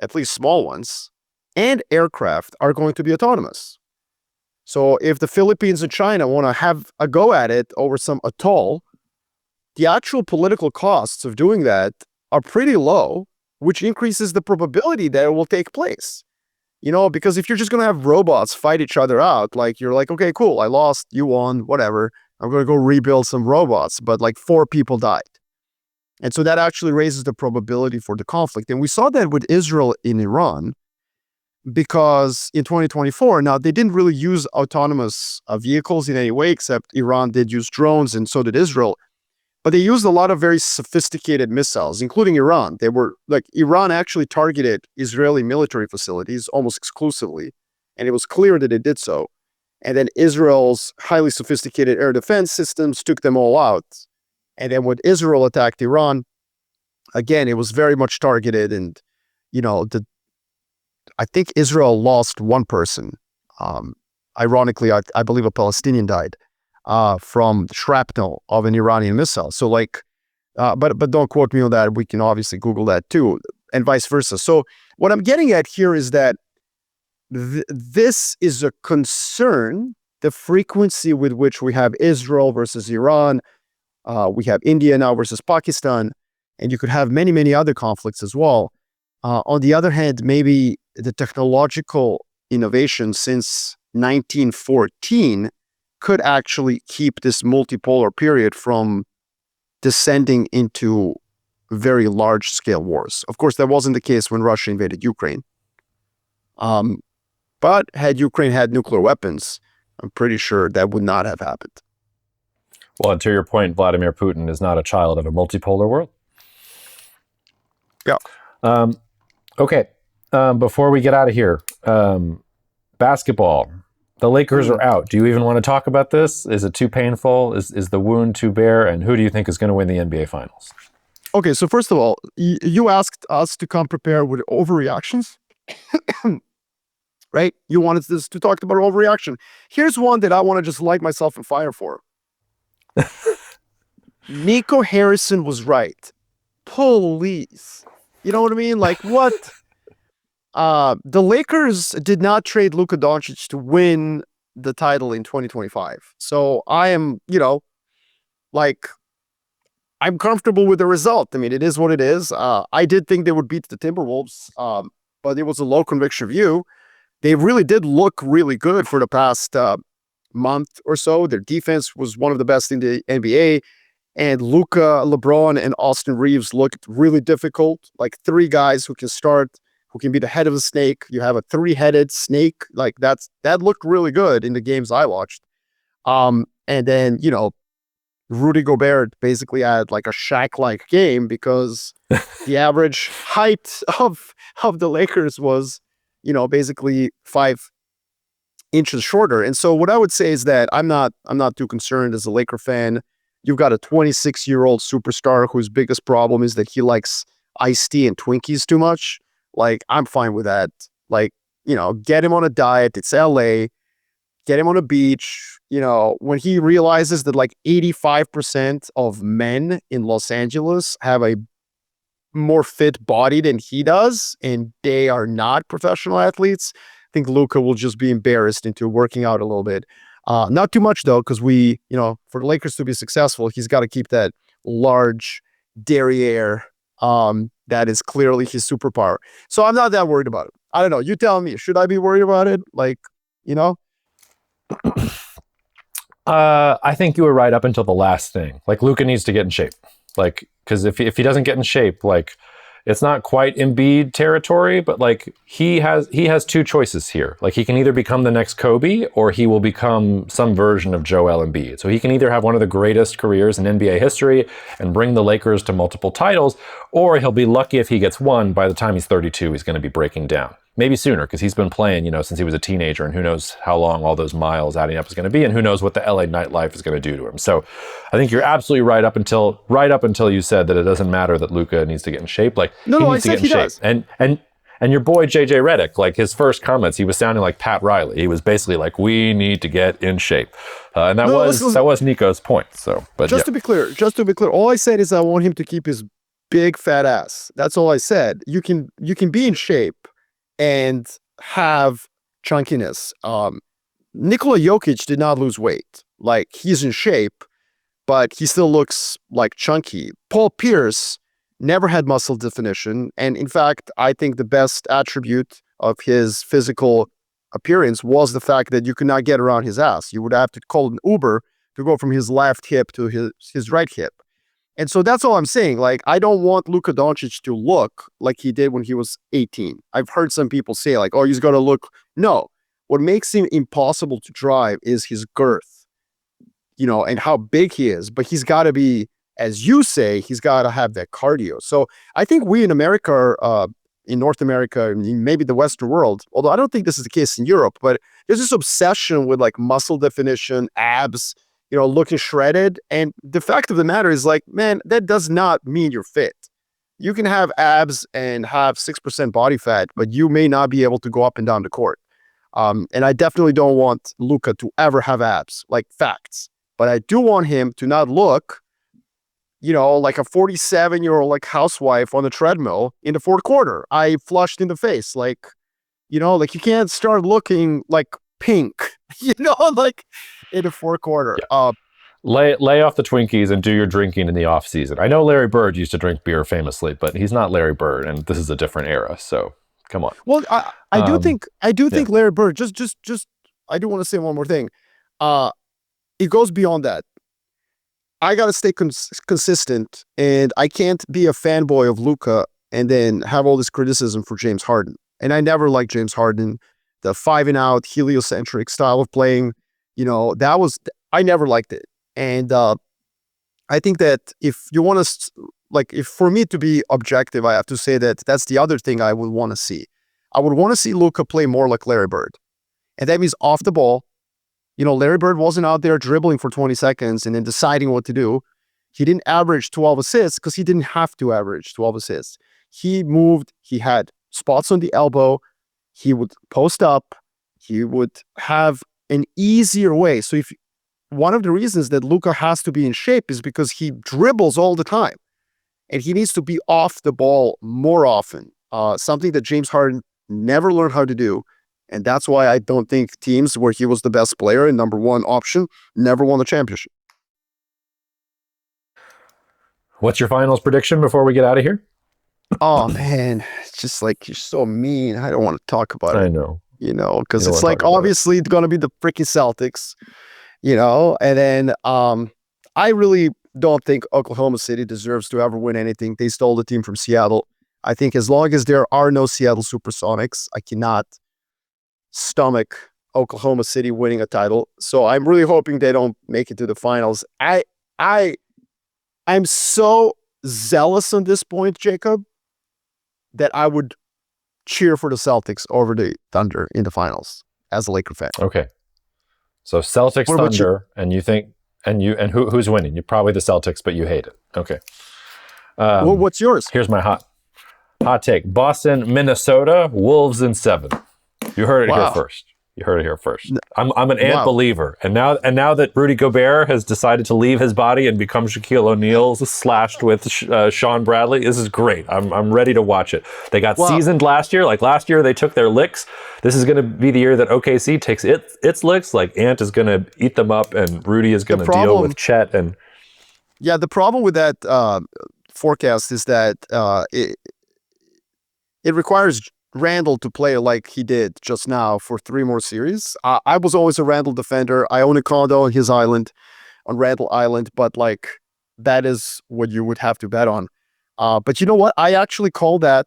at least small ones, and aircraft are going to be autonomous. So if the Philippines and China want to have a go at it over some atoll, the actual political costs of doing that are pretty low, which increases the probability that it will take place. Because if you're just going to have robots fight each other out, like you're like, okay, cool, I lost, you won, whatever. I'm going to go rebuild some robots, but like 4 people died. And so that actually raises the probability for the conflict. And we saw that with Israel in Iran, because in 2024, now they didn't really use autonomous vehicles in any way, except Iran did use drones and so did Israel. But they used a lot of very sophisticated missiles, including Iran. Iran actually targeted Israeli military facilities almost exclusively, and it was clear that it did so. And then Israel's highly sophisticated air defense systems took them all out. And then when Israel attacked Iran, again, it was very much targeted. And, I think Israel lost one person. Ironically, I believe a Palestinian died. From shrapnel of an Iranian missile. So but don't quote me on that. We can obviously Google that too, and vice versa. So what I'm getting at here is that this is a concern, the frequency with which we have Israel versus Iran, we have India now versus Pakistan, and you could have many, many other conflicts as well. On the other hand, maybe the technological innovation since 1914 could actually keep this multipolar period from descending into very large-scale wars. Of course, that wasn't the case when Russia invaded Ukraine. But had Ukraine had nuclear weapons, I'm pretty sure that would not have happened. Well, and to your point, Vladimir Putin is not a child of a multipolar world. Yeah. Okay. Before we get out of here, basketball. The Lakers are out. Do you even want to talk about this? Is it too painful? Is the wound too bare? And who do you think is going to win the NBA Finals? Okay, so first of all, you asked us to come prepared with overreactions, right? You wanted us to talk about overreaction. Here's one that I want to just light myself on fire for. Nico Harrison was right. Please. You know what I mean? Like, what? The Lakers did not trade Luka Doncic to win the title in 2025. So I am, I'm comfortable with the result. I mean, it is what it is. I did think they would beat the Timberwolves, but it was a low conviction view. They really did look really good for the past month or so. Their defense was one of the best in the NBA. And Luka, LeBron, and Austin Reeves looked really difficult. Like three guys who can start, who can be the head of a snake. You have a three-headed snake. Like that looked really good in the games I watched. And then, Rudy Gobert basically had like a Shaq-like game because the average height of the Lakers was, basically 5 inches shorter. And so what I would say is that I'm not too concerned as a Laker fan. You've got a 26-year-old superstar whose biggest problem is that he likes iced tea and Twinkies too much. Like, I'm fine with that. Like, get him on a diet. It's LA. Get him on a beach. When he realizes that like 85% of men in Los Angeles have a more fit body than he does, and they are not professional athletes, I think Luka will just be embarrassed into working out a little bit. Not too much though, because for the Lakers to be successful, he's got to keep that large derriere. That is clearly his superpower. So I'm not that worried about it. I don't know. You tell me, should I be worried about it? Like, I think you were right up until the last thing. Like, Luka needs to get in shape. Like, because if he doesn't get in shape, like, it's not quite Embiid territory, but like he has two choices here. Like, he can either become the next Kobe or he will become some version of Joel Embiid. So he can either have one of the greatest careers in NBA history and bring the Lakers to multiple titles, or he'll be lucky if he gets one. By the time he's 32, he's going to be breaking down. Maybe sooner, because he's been playing, since he was a teenager, and who knows how long all those miles adding up is going to be, and who knows what the LA nightlife is going to do to him. So I think you're absolutely right up until you said that it doesn't matter that Luka needs to get in shape. Like, he needs to get in shape. Does. And your boy JJ Redick, like, his first comments, he was sounding like Pat Riley. He was basically like, "We need to get in shape," and that was Nico's point. So, but just to be clear, all I said is I want him to keep his big fat ass. That's all I said. You can be in shape and have chunkiness. Nikola Jokic did not lose weight. Like, he's in shape, but he still looks like chunky. Paul Pierce never had muscle definition. And in fact, I think the best attribute of his physical appearance was the fact that you could not get around his ass. You would have to call an Uber to go from his left hip to his right hip. And so that's all I'm saying. Like, I don't want Luka Doncic to look like he did when he was 18. I've heard some people say like, "Oh, he's got to look." No, what makes him impossible to drive is his girth, and how big he is. But he's got to be, as you say, he's got to have that cardio. So I think we in America, in North America, maybe the Western world, although I don't think this is the case in Europe, but there's this obsession with like muscle definition, abs, looking shredded. And the fact of the matter is, like, man, that does not mean you're fit. You can have abs and have 6% body fat, but you may not be able to go up and down the court. And I definitely don't want Luka to ever have abs, like, facts. But I do want him to not look, like a 47-year-old like housewife on the treadmill in the fourth quarter. I flushed in the face. Like, like, you can't start looking like pink, like in the fourth quarter. Yeah. Lay off the Twinkies and do your drinking in the off season. I know Larry Bird used to drink beer famously, but he's not Larry Bird, and this is a different era. So come on. Well, I do think Larry Bird. Just I do want to say one more thing. It goes beyond that. I gotta stay consistent, and I can't be a fanboy of Luka and then have all this criticism for James Harden. And I never liked James Harden. The 5-and-out heliocentric style of playing, I never liked it. And I think that if you want to, if for me to be objective, I have to say that that's the other thing I would want to see. I would want to see Luka play more like Larry Bird. And that means off the ball. Larry Bird wasn't out there dribbling for 20 seconds and then deciding what to do. He didn't average 12 assists because he didn't have to average 12 assists. He moved. He had spots on the elbow. He would post up. He would have an easier way. So one of the reasons that Luka has to be in shape is because he dribbles all the time. And he needs to be off the ball more often. Something that James Harden never learned how to do. And that's why I don't think teams where he was the best player and number one option never won a championship. What's your finals prediction before we get out of here? Oh man, it's just like you're so mean. I don't want to talk about I it. know. Because You don't it's wanna like talk about it. obviously it's gonna be the freaking Celtics. And then I really don't think Oklahoma City deserves to ever win anything. They stole the team from Seattle. I think as long as there are no Seattle Supersonics, I cannot stomach Oklahoma City winning a title. So I'm really hoping they don't make it to the finals. I'm so zealous on this point, Jacob, that I would cheer for the Celtics over the Thunder in the finals as a Laker fan. Okay. So Celtics, What about you? Thunder, and you think, and who's winning? You're probably the Celtics, but you hate it. Okay. Well, what's yours? Here's my hot take: Boston, Minnesota, Wolves in 7. You heard it Wow. here first. You heard it here first. I'm an Ant Wow. believer, and now that Rudy Gobert has decided to leave his body and become Shaquille O'Neal slashed with Sean Bradley, this is great. I'm ready to watch it. They got Wow. seasoned last year. Like last year, they took their licks. This is going to be the year that OKC takes its licks. Like Ant is going to eat them up, and Rudy is going to deal problem- with Chet. And Yeah, the problem with that forecast is that it requires Randall to play like he did just now for 3 more series. I was always a Randall defender. I own a condo on his island, on Randall Island, but like that is what you would have to bet on. But you know what? I actually called that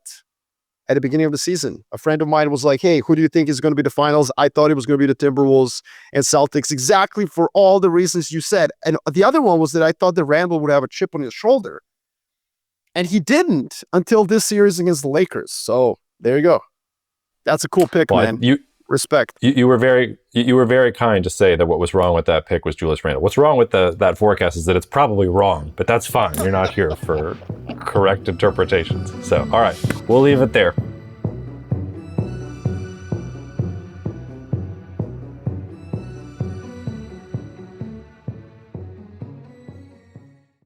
at the beginning of the season. A friend of mine was like, hey, who do you think is going to be the finals? I thought it was going to be the Timberwolves and Celtics, exactly for all the reasons you said. And the other one was that I thought that Randall would have a chip on his shoulder. And he didn't until this series against the Lakers. So there you go. That's a cool pick, man. Respect. You were very kind to say that what was wrong with that pick was Julius Randle. What's wrong with that forecast is that it's probably wrong, but that's fine. You're not here for correct interpretations. So, all right, we'll leave it there.